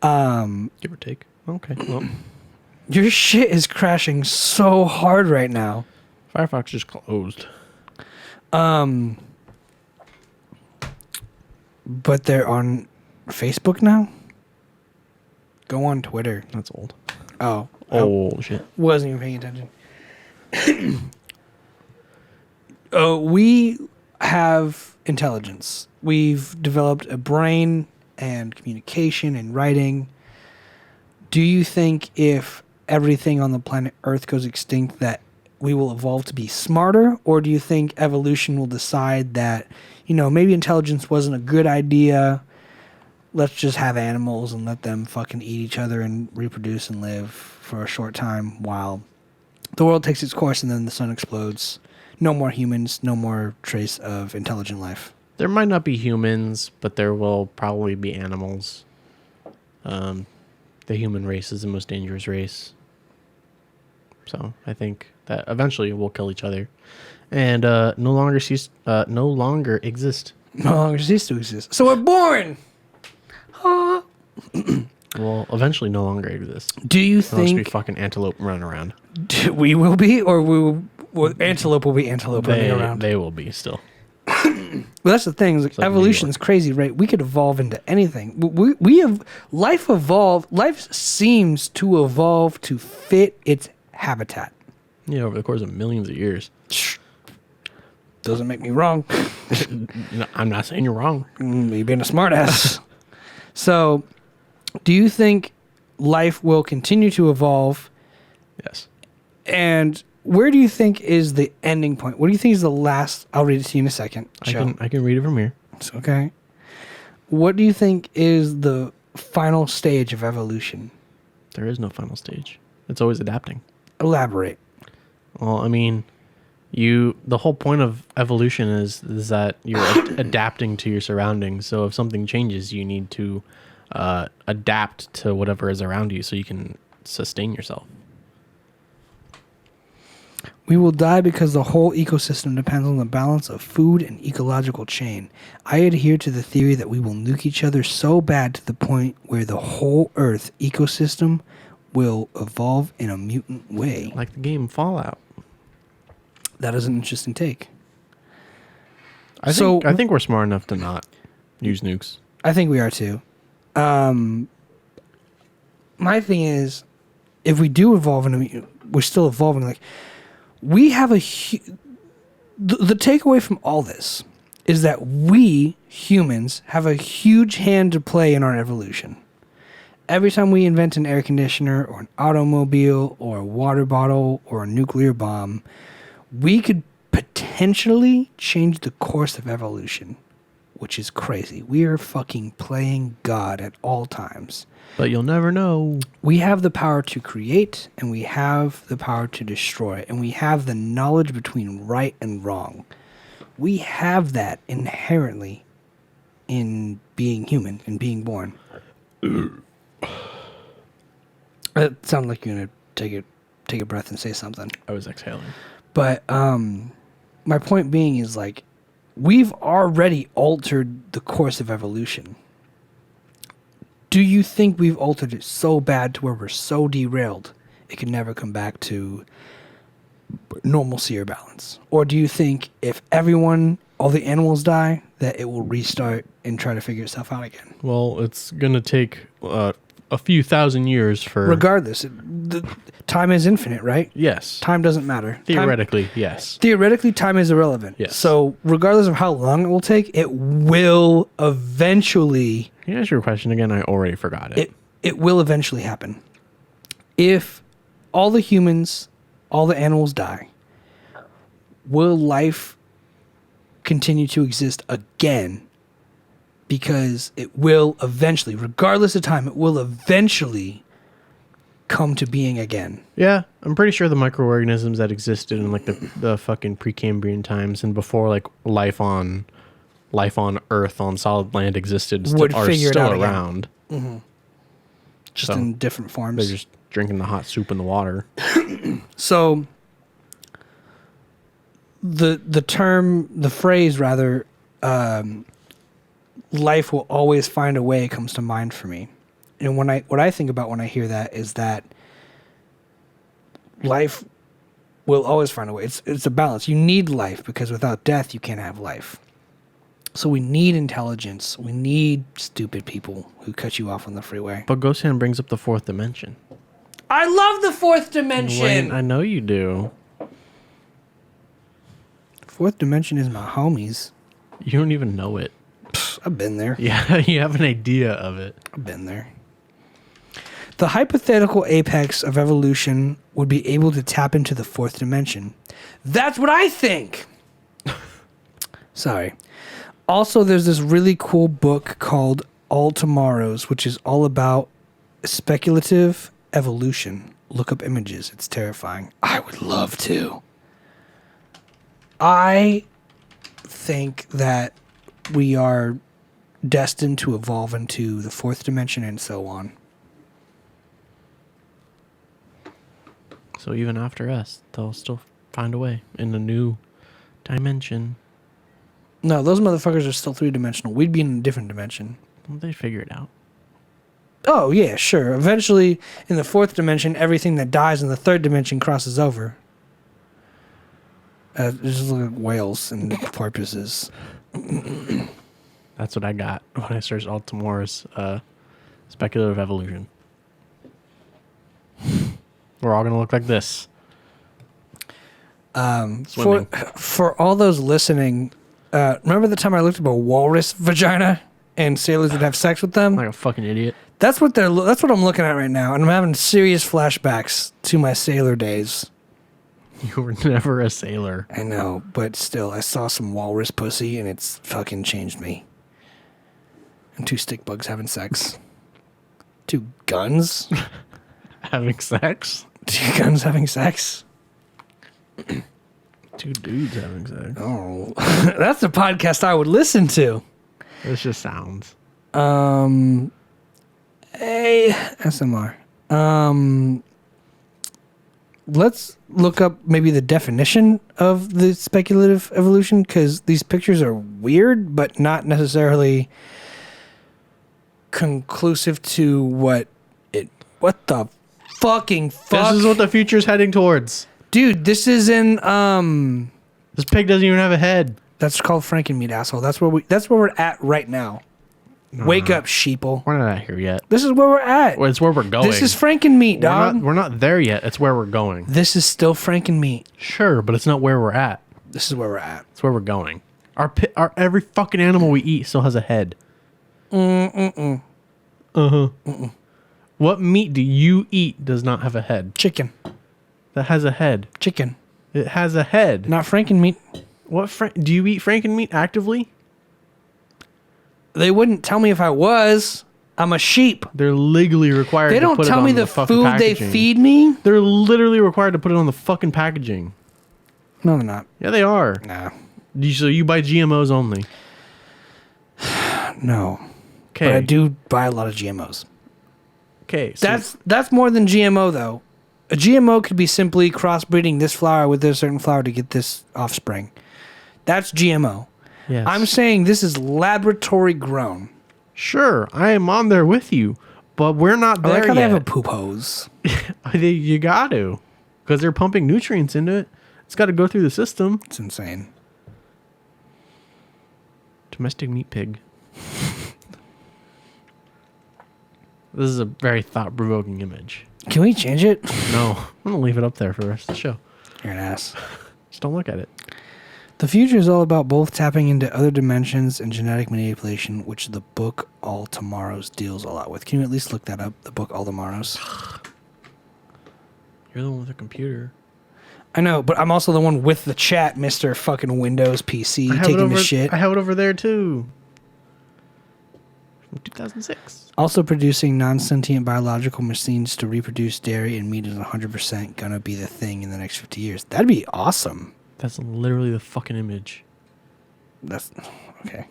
Give or take. Okay. Well, your shit is crashing so hard right now. Firefox just closed. But they're on Facebook now? Go on Twitter. That's old. Oh. Oh, shit. Wasn't even paying attention. We have intelligence. We've developed a brain and communication and writing. Do you think if everything on the planet Earth goes extinct that we will evolve to be smarter? Or do you think evolution will decide that, maybe intelligence wasn't a good idea? Let's just have animals and let them fucking eat each other and reproduce and live for a short time while the world takes its course and then the sun explodes. No more humans, no more trace of intelligent life. There might not be humans, but there will probably be animals. The human race is the most dangerous race. So I think that eventually we'll kill each other and no longer exist. No longer cease to exist. So we're born! Will eventually no longer exist. Do you Unless we think fucking antelope run around. we will be, or antelope will be antelope running around? They will be still. Well, that's the thing. Like, like evolution is crazy, right? We could evolve into anything. We have life evolved. Life seems to evolve to fit its habitat. Yeah, over the course of millions of years. Doesn't make me wrong. No, I'm not saying you're wrong. Me being a smartass. So, do you think life will continue to evolve? Yes. And where do you think is the ending point? What do you think is the last? I'll read it to you in a second. I can read it from here. It's okay. What do you think is the final stage of evolution? There is no final stage. It's always adapting. Elaborate. Well, I mean, the whole point of evolution is that you're adapting to your surroundings. So if something changes, you need to adapt to whatever is around you so you can sustain yourself. We will die because the whole ecosystem depends on the balance of food and ecological chain. I adhere to the theory that we will nuke each other so bad to the point where the whole Earth ecosystem will evolve in a mutant way. Like the game Fallout. That is an interesting take. I think we're smart enough to not use nukes. I think we are too. My thing is, if we do evolve we're still evolving. Like, we have the takeaway from all this is that we humans have a huge hand to play in our evolution. Every time we invent an air conditioner or an automobile or a water bottle or a nuclear bomb, we could potentially change the course of evolution which is crazy. We are fucking playing God at all times. But you'll never know. We have the power to create, and we have the power to destroy, and we have the knowledge between right and wrong. We have that inherently in being human, in being born. It sounded like you're gonna take a breath and say something. I was exhaling. But my point being is, like, we've already altered the course of evolution. Do you think we've altered it so bad to where we're so derailed it can never come back to normalcy or balance? Or do you think if all the animals die, that it will restart and try to figure itself out again? Well, it's going to take a few thousand years for... Regardless, time is infinite, right? Yes. Time doesn't matter. Theoretically, yes. Theoretically, time is irrelevant. Yes. So regardless of how long it will take, it will eventually... Can you ask your question again? I already forgot it. It will eventually happen. If all the humans, all the animals die, will life continue to exist again? Because it will eventually, regardless of time, it will eventually come to being again. Yeah, I'm pretty sure the microorganisms that existed in like the fucking Precambrian times and before like life on Earth on solid land existed are still around. Mm-hmm. Just in different forms. They're just drinking the hot soup in the water. So the phrase rather, life will always find a way comes to mind for me. And what I think about when I hear that is that life will always find a way. It's a balance. You need life because without death you can't have life. So we need intelligence. We need stupid people who cut you off on the freeway. But Gosan brings up the fourth dimension. I love the fourth dimension. Wayne, I know you do. Fourth dimension is my homies. You don't even know it. I've been there. Yeah, you have an idea of it. I've been there. The hypothetical apex of evolution would be able to tap into the fourth dimension. That's what I think. Sorry. Also, there's this really cool book called All Tomorrows, which is all about speculative evolution. Look up images. It's terrifying. I would love to. I think that we are destined to evolve into the fourth dimension and so on. So even after us, they'll still find a way in a new dimension. No, those motherfuckers are still three-dimensional. We'd be in a different dimension. Well, they figure it out. Oh, yeah, sure. Eventually, in the fourth dimension, everything that dies in the third dimension crosses over. Just look like whales and porpoises. That's what I got when I searched Altamore's speculative evolution. We're all going to look like this. For all those listening, remember the time I looked up a walrus vagina and sailors would have sex with them? Like a fucking idiot. That's what I'm looking at right now, and I'm having serious flashbacks to my sailor days. You were never a sailor. I know, but still, I saw some walrus pussy, and it's fucking changed me. And two stick bugs having sex. Two guns? Having sex? Two guns having sex? Two dudes having sex. Oh, that's the podcast I would listen to. This just sounds. ASMR. Let's look up maybe the definition of the speculative evolution, because these pictures are weird, but not necessarily conclusive to what the fucking fuck. This is what the future's heading towards. Dude, this is in This pig doesn't even have a head. That's called Frankenmeat, asshole. That's where we're at right now. Wake up, sheeple. We're not at here yet. This is where we're at. Well, it's where we're going. This is Frankenmeat, dog. We're not there yet. It's where we're going. This is still Frankenmeat. Sure, but it's not where we're at. This is where we're at. It's where we're going. Our every fucking animal we eat still has a head. What meat do you eat does not have a head? Chicken. That has a head. Chicken. It has a head. Not Frankenmeat. Do you eat Frankenmeat actively? They wouldn't tell me if I was. I'm a sheep. They're legally required They to don't put tell it on me the the fucking food packaging. they feed me. They're literally required to put it on the fucking packaging. No, they're not. Yeah, they are. Nah. So you buy GMOs only. No. Okay. But I do buy a lot of GMOs. Okay. So That's more than GMO, though. A GMO could be simply crossbreeding this flower with this certain flower to get this offspring. That's GMO. yes. I'm saying this is laboratory grown. Sure, I am on there with you, but we're not I there like how they yet. have a poop hose. You got to, because they're pumping nutrients into it. It's got to go through the system. It's insane. Domestic meat pig. This is a very thought-provoking image. Can we change it? No, I'm gonna leave it up there for the rest of the show. You're an ass. Just don't look at it. The future is all about both tapping into other dimensions and genetic manipulation, which the book All Tomorrows deals a lot with. Can you at least look that up? The book All Tomorrows. You're the one with the computer. I know, but I'm also the one with the chat, Mr. fucking Windows PC, taking the shit. I have it over there too. From 2006. Also producing non-sentient biological machines to reproduce dairy and meat is 100% gonna be the thing in the next 50 years. That'd be awesome. That's literally the fucking image. That's okay.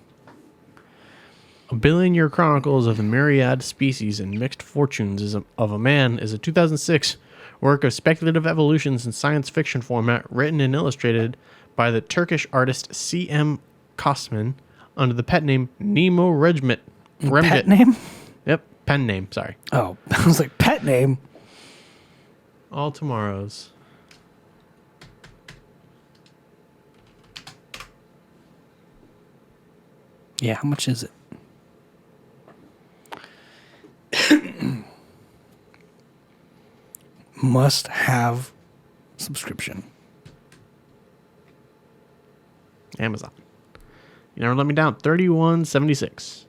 A Billion-Year Chronicles of the Myriad Species and Mixed Fortunes of a Man is a 2006 work of speculative evolutions in science fiction format, written and illustrated by the Turkish artist C.M. Kosman under the pet name Nemo Remjit. Pet name? Yep, pen name, sorry. Oh, I was like, pet name? All Tomorrows. Yeah, how much is it? Must have subscription. Amazon. You never let me down. $31.76.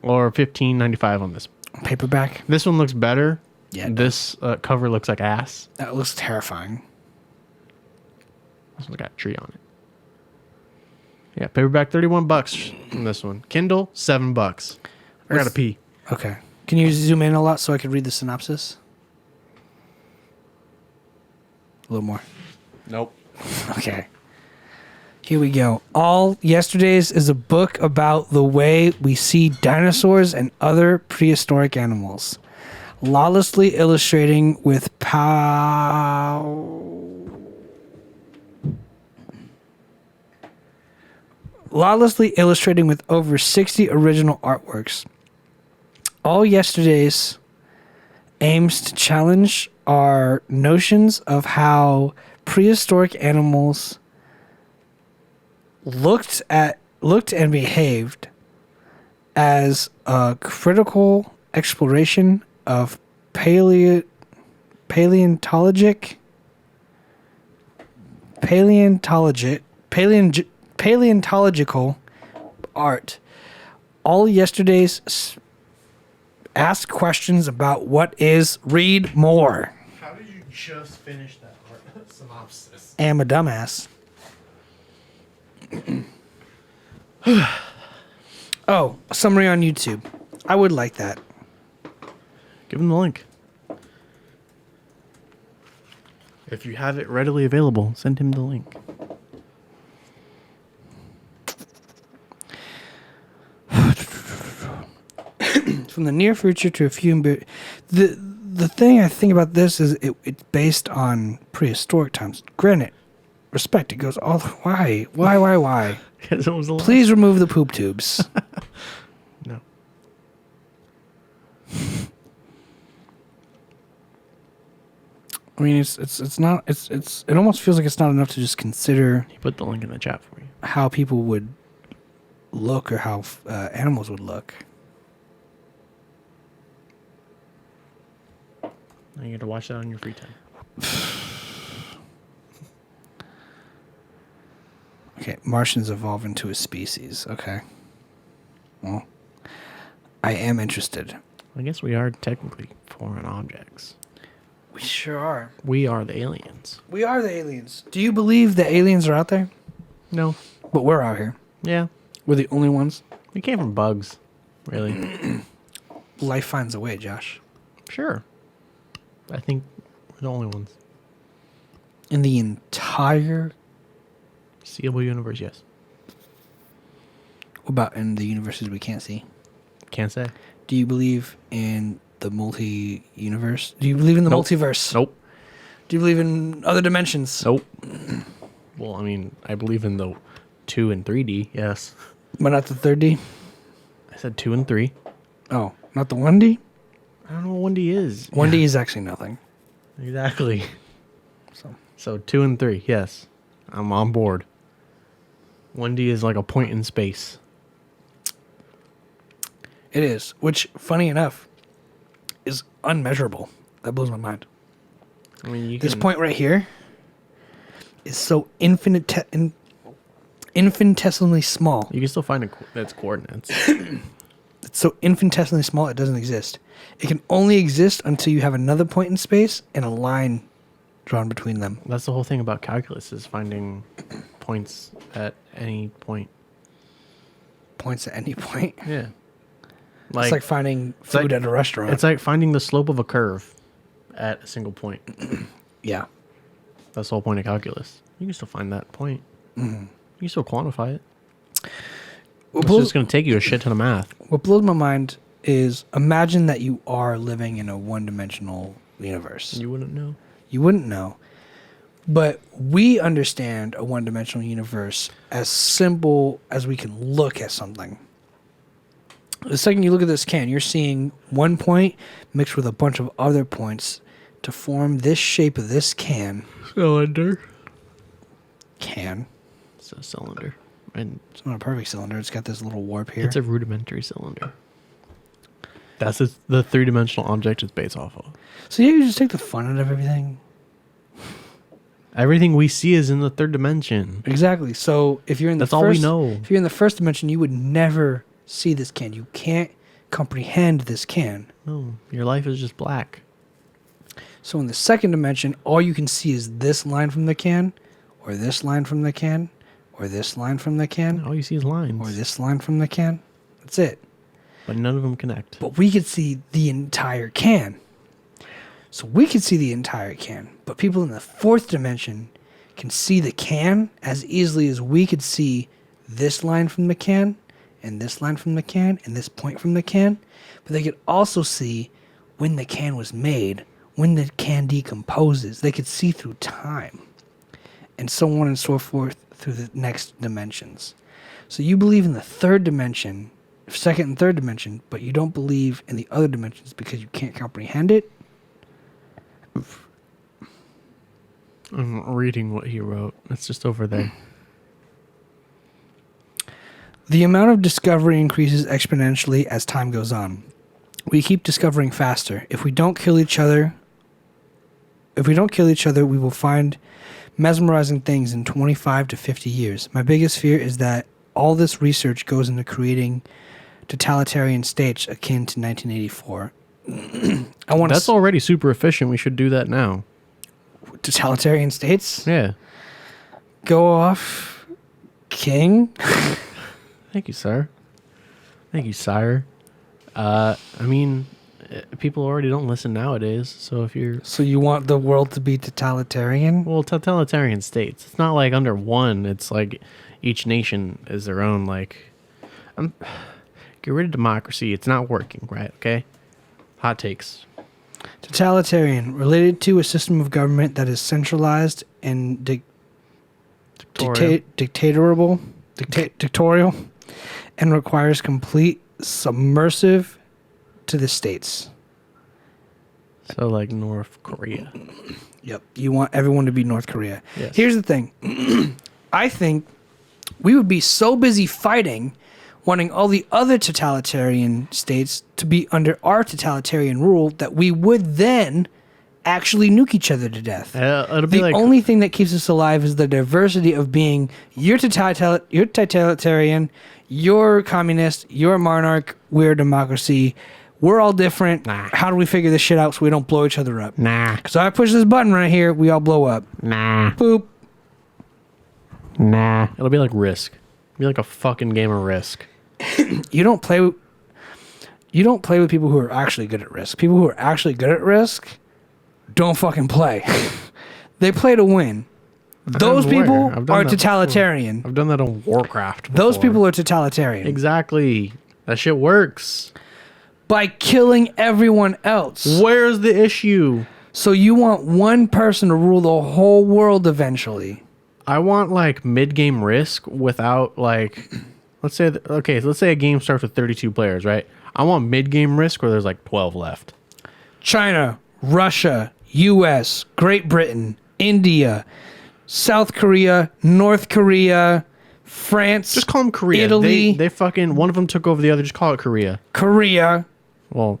Or $15.95 on this. Paperback? This one looks better. Yeah, it This cover looks like ass. That looks terrifying. This one's got a tree on it. Yeah, paperback $31 on this one. Kindle $7. I gotta pee. Okay. Can you zoom in a lot so I can read the synopsis? A little more. Nope. Okay. Here we go. All Yesterdays is a book about the way we see dinosaurs and other prehistoric animals. Lawlessly illustrating with over 60 original artworks. All Yesterdays aims to challenge our notions of how prehistoric animals looked and behaved as a critical exploration of paleontological art. All Yesterdays ask questions about what is. Read more. How did you just finish that synopsis? I'm a dumbass. Oh, a summary on YouTube. I would like that. Give him the link. If you have it readily available, send him the link. From the near future to a few... The thing I think about this is it's based on prehistoric times. Granted, respect, it goes all... Why? Because it was a Please remove the poop tubes. No. I mean, it almost feels like it's not enough to just consider He put the link in the chat for you. how people would look or how animals would look. Now you get to watch that on your free time. Okay, Martians evolve into a species. Okay. Well, I am interested. I guess we are technically foreign objects. We sure are. We are the aliens. We are the aliens. Do you believe the aliens are out there? No. But we're out here. Yeah. We're the only ones. We came from bugs, really. Life finds a way, Josh. Sure. I think we're the only ones. In the entire... Seeable universe, yes. What about in the universes we can't see? Can't say. Do you believe in the multi-universe? Do you believe in the Nope. multiverse? Nope. Do you believe in other dimensions? Nope. Well, I mean, I believe in the 2 and 3D, yes. But not the 3D? I said 2 and 3. Oh, not the 1D? I don't know what 1D is. 1D is actually nothing. Exactly. So So 2 and 3, yes. I'm on board. 1D is like a point in space. it is, which, funny enough, is unmeasurable. That blows my mind. I mean, you This can, point right here is so infinitesimally small. you can still find its coordinates. It's so infinitesimally small it doesn't exist. It can only exist until you have another point in space and a line drawn between them. That's the whole thing about calculus, is finding points at any point. Points at any point. Yeah. It's like finding food like- at a restaurant. It's like finding the slope of a curve at a single point. Yeah. That's the whole point of calculus. You can still find that point. You can still quantify it. What It's blows, just going to take you a shit ton of math. what blows my mind is imagine that you are living in a one-dimensional universe. You wouldn't know. You wouldn't know. But we understand a one-dimensional universe as simple as we can look at something. The second you look at this can, you're seeing one point mixed with a bunch of other points to form this shape of this can. Cylinder. Can. It's a cylinder. And It's not a perfect cylinder. It's got this little warp here. it's a rudimentary cylinder. That's the three-dimensional object it's based off of. So you just take the fun out of everything. Everything we see is in the third dimension. Exactly. So if you're in the That's all we first, know. if you're in the first dimension, you would never see this can. You can't comprehend this can. No, your life is just black. So in the second dimension, all you can see is this line from the can, or this line from the can, or this line from the can, All you see is lines. or this line from the can. That's it. But none of them connect. But we could see the entire can. So we could see the entire can. But people in the fourth dimension can see the can as easily as we could see this line from the can, and this line from the can, and this point from the can. But they could also see when the can was made, when the can decomposes. They could see through time, and so on and so forth through the next dimensions. So you believe in the third dimension, second and third dimension, but you don't believe in the other dimensions because you can't comprehend it? I'm reading what he wrote. It's just over there. The amount of discovery increases exponentially as time goes on. We keep discovering faster. If we don't kill each other, we will find mesmerizing things in 25 to 50 years. My biggest fear is that all this research goes into creating totalitarian states akin to 1984. I want That's already super efficient. We should do that now. totalitarian states? Yeah. Go off, king? Thank you, sir. Thank you, sire. I mean, people already don't listen nowadays. So if you're... So you want the world to be totalitarian? Well, totalitarian states. It's not like under one. It's like each nation is their own, like... get rid of democracy. It's not working, right? Okay? Hot takes. Totalitarian, related to a system of government that is centralized and dictatorial, and requires complete submersive to the states. So like North Korea. Yep. You want everyone to be North Korea. Yes. Here's the thing. I think we would be so busy fighting, wanting all the other totalitarian states to be under our totalitarian rule, that we would then actually nuke each other to death. It'll be The like... only thing that keeps us alive is the diversity of being you're totalitarian, you're communist, you're a monarch, we're a democracy. We're all different. Nah. How do we figure this shit out so we don't blow each other up? Nah. So I push this button right here, we all blow up. Nah. Boop. Nah. It'll be like Risk. It'll be like a fucking game of Risk. You don't play with people who are actually good at risk. People who are actually good at risk don't fucking play. They play to win. Those people are totalitarian. I've done that on Warcraft before. Those people are totalitarian. Exactly. That shit works. By killing everyone else. Where's the issue? So you want one person to rule the whole world eventually. I want like mid-game risk without like, let's say a game starts with 32 players, right? I want mid-game risk where there's like 12 left. China, Russia, US, Great Britain, India, South Korea, North Korea, France. Just call them Korea. Italy. They fucking, one of them took over the other. Just call it Korea. Korea. Well,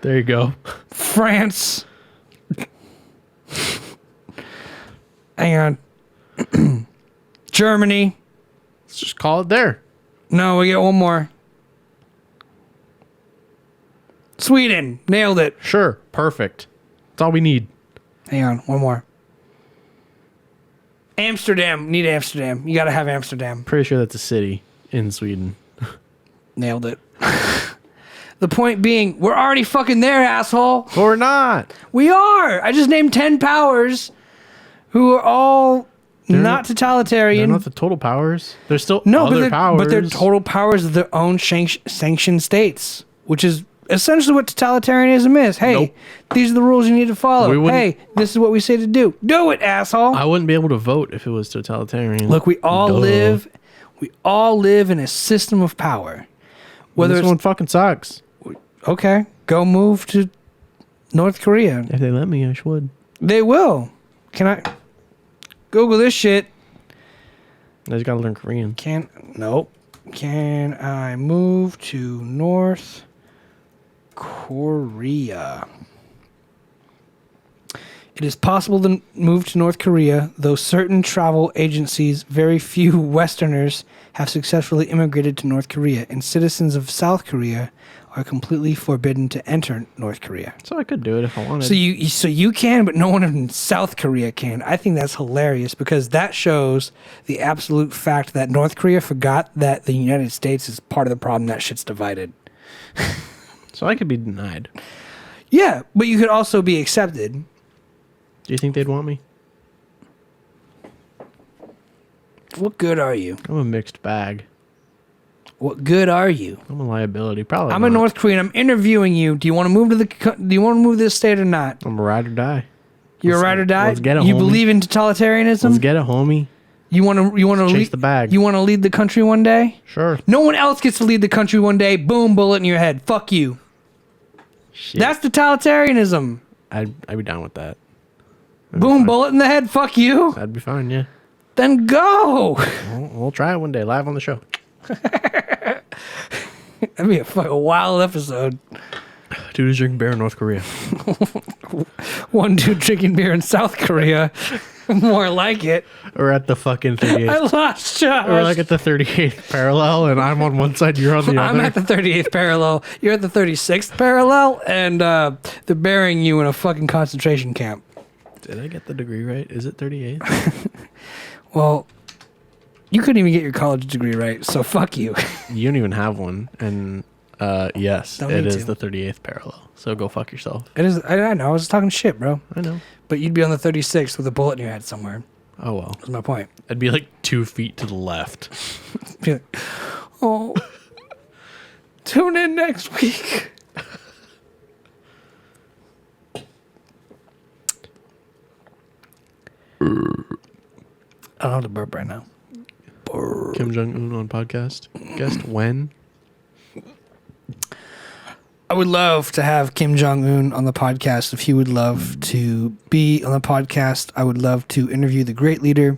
there you go. France. Hang on. Germany. Let's just call it there. No, we get one more. Sweden. Nailed it. Sure. Perfect. That's all we need. Hang on. One more. Amsterdam. Need Amsterdam. You got to have Amsterdam. Pretty sure that's a city in Sweden. Nailed it. The point being, we're already fucking there, asshole. Or not. We are. I just named 10 powers who are all not totalitarian. They're not the total powers. There's still No, other powers. but they're total powers of their own sanctioned states, which is essentially what totalitarianism is. Hey, Nope. these are the rules you need to follow. We wouldn't- Hey, this is what we say to do. Do it, asshole. I wouldn't be able to vote if it was totalitarian. Look, we all Duh. live in a system of power. Whether This it's one fucking sucks. okay, go move to North Korea. If they let me, I should. They will. Can I Google this shit? I just gotta learn Korean. Nope. Can I move to North Korea? It is possible to move to North Korea, though certain travel agencies, very few Westerners have successfully immigrated to North Korea, and citizens of South Korea are completely forbidden to enter North Korea. So I could do it if I wanted. So you can, but no one in South Korea can. I think that's hilarious because that shows the absolute fact that North Korea forgot that the United States is part of the problem. That shit's divided. So I could be denied. Yeah, but you could also be accepted. Do you think they'd want me? What good are you? I'm a mixed bag. What good are you? I'm a liability. Probably. I'm not. a North Korean. I'm interviewing you. Do you want to move to Do you want to move to this state or not? I'm a ride or die. You're a ride or die. Let's get it, You homie. believe in totalitarianism. Let's get it, homie. You want to Chase lead the bag. You want to lead the country one day. Sure. No one else gets to lead the country one day. Boom, bullet in your head. Fuck you. Shit. That's totalitarianism. I'd be down with that. Boom, bullet in the head. Fuck you. That'd be fine. Yeah. Then go. We'll try it one day live on the show. That'd be a fucking wild episode. Dude who's drinking beer in North Korea. One dude drinking beer in South Korea. More like it. Or at the fucking 38th. I lost Josh. Or like at the 38th parallel, and I'm on one side, you're on the other. I'm at the 38th parallel. You're at the 36th parallel, and they're burying you in a fucking concentration camp. Did I get the degree right? Is it 38th? Well, you couldn't even get your college degree right, so fuck you. You don't even have one, and yes, Don't it need is to. the 38th parallel. So go fuck yourself. It is. I know. I was talking shit, bro. I know. But you'd be on the 36th with a bullet in your head somewhere. Oh well. That's my point. I'd be like 2 feet to the left. Be like, oh, tune in next week. I don't have to burp right now. Kim Jong Un on podcast. Guest when? I would love to have Kim Jong Un on the podcast. If he would love to be on the podcast, I would love to interview the great leader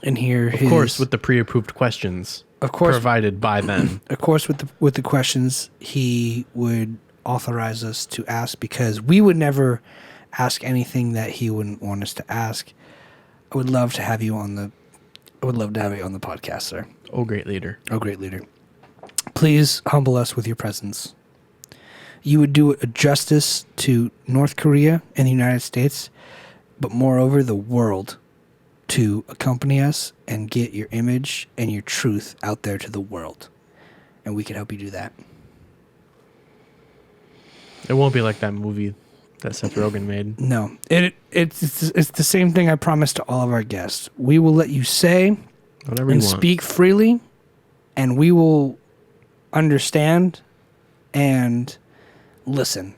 and hear his. Of course, with the pre-approved questions. Of course. Provided by them. Of course, with the questions he would authorize us to ask, because we would never ask anything that he wouldn't want us to ask. I would love to have you on the. I would love to have you on the podcast, sir. Oh, great leader. Oh, great leader. Please humble us with your presence. You would do a justice to North Korea and the United States, but moreover, the world. to accompany us and get your image and your truth out there to the world. And we can help you do that. It won't be like that movie that Seth Rogen made. No, it's the same thing I promised to all of our guests. We will let you say Whatever and you want. speak freely, and we will understand and listen.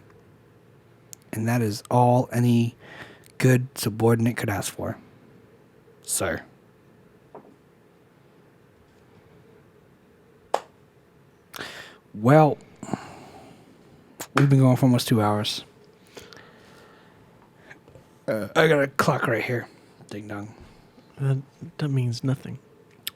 And that is all any good subordinate could ask for, sir. Well, we've been going for almost 2 hours. I got a clock right here. Ding dong. That means nothing.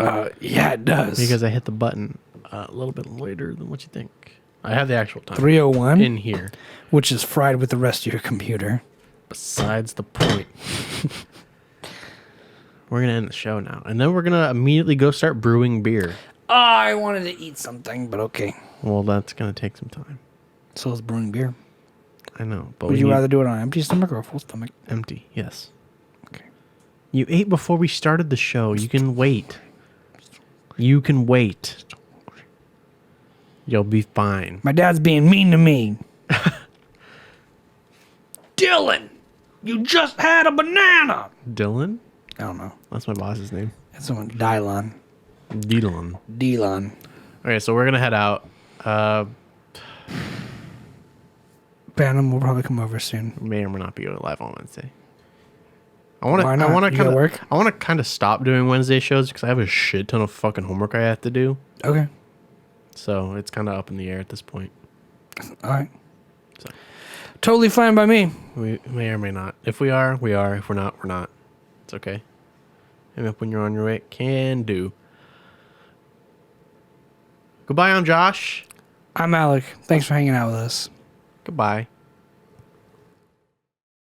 Yeah, it does. Because I hit the button a little bit later than what you think. I have the actual time 3:01, in here. which is fried with the rest of your computer. Besides the point. We're going to end the show now. And then we're going to immediately go start brewing beer. I wanted to eat something, but okay. Well, that's going to take some time. So is brewing beer. I know. But Would you rather do it on an empty stomach or a full stomach? Empty, yes. Okay. You ate before we started the show. You can wait. You can wait. You'll be fine. My dad's being mean to me. Dylan, you just had a banana. Dylan? I don't know. That's my boss's name. That's someone. Dylan. Dylan. Dylan. Okay, so we're going to head out. Bantam will probably come over soon. May or may not be going live on Wednesday. I want to. Why I not? want to You kind gotta of work? I want to kind of stop doing Wednesday shows because I have a shit ton of fucking homework I have to do. Okay. So it's kind of up in the air at this point. All right. So. Totally fine by me. We may or may not. If we are, we are. If we're not, we're not. It's okay. Hit me up when you're on your way. Can do. Goodbye, I'm Josh. I'm Alec. Thanks for hanging out with us. Goodbye.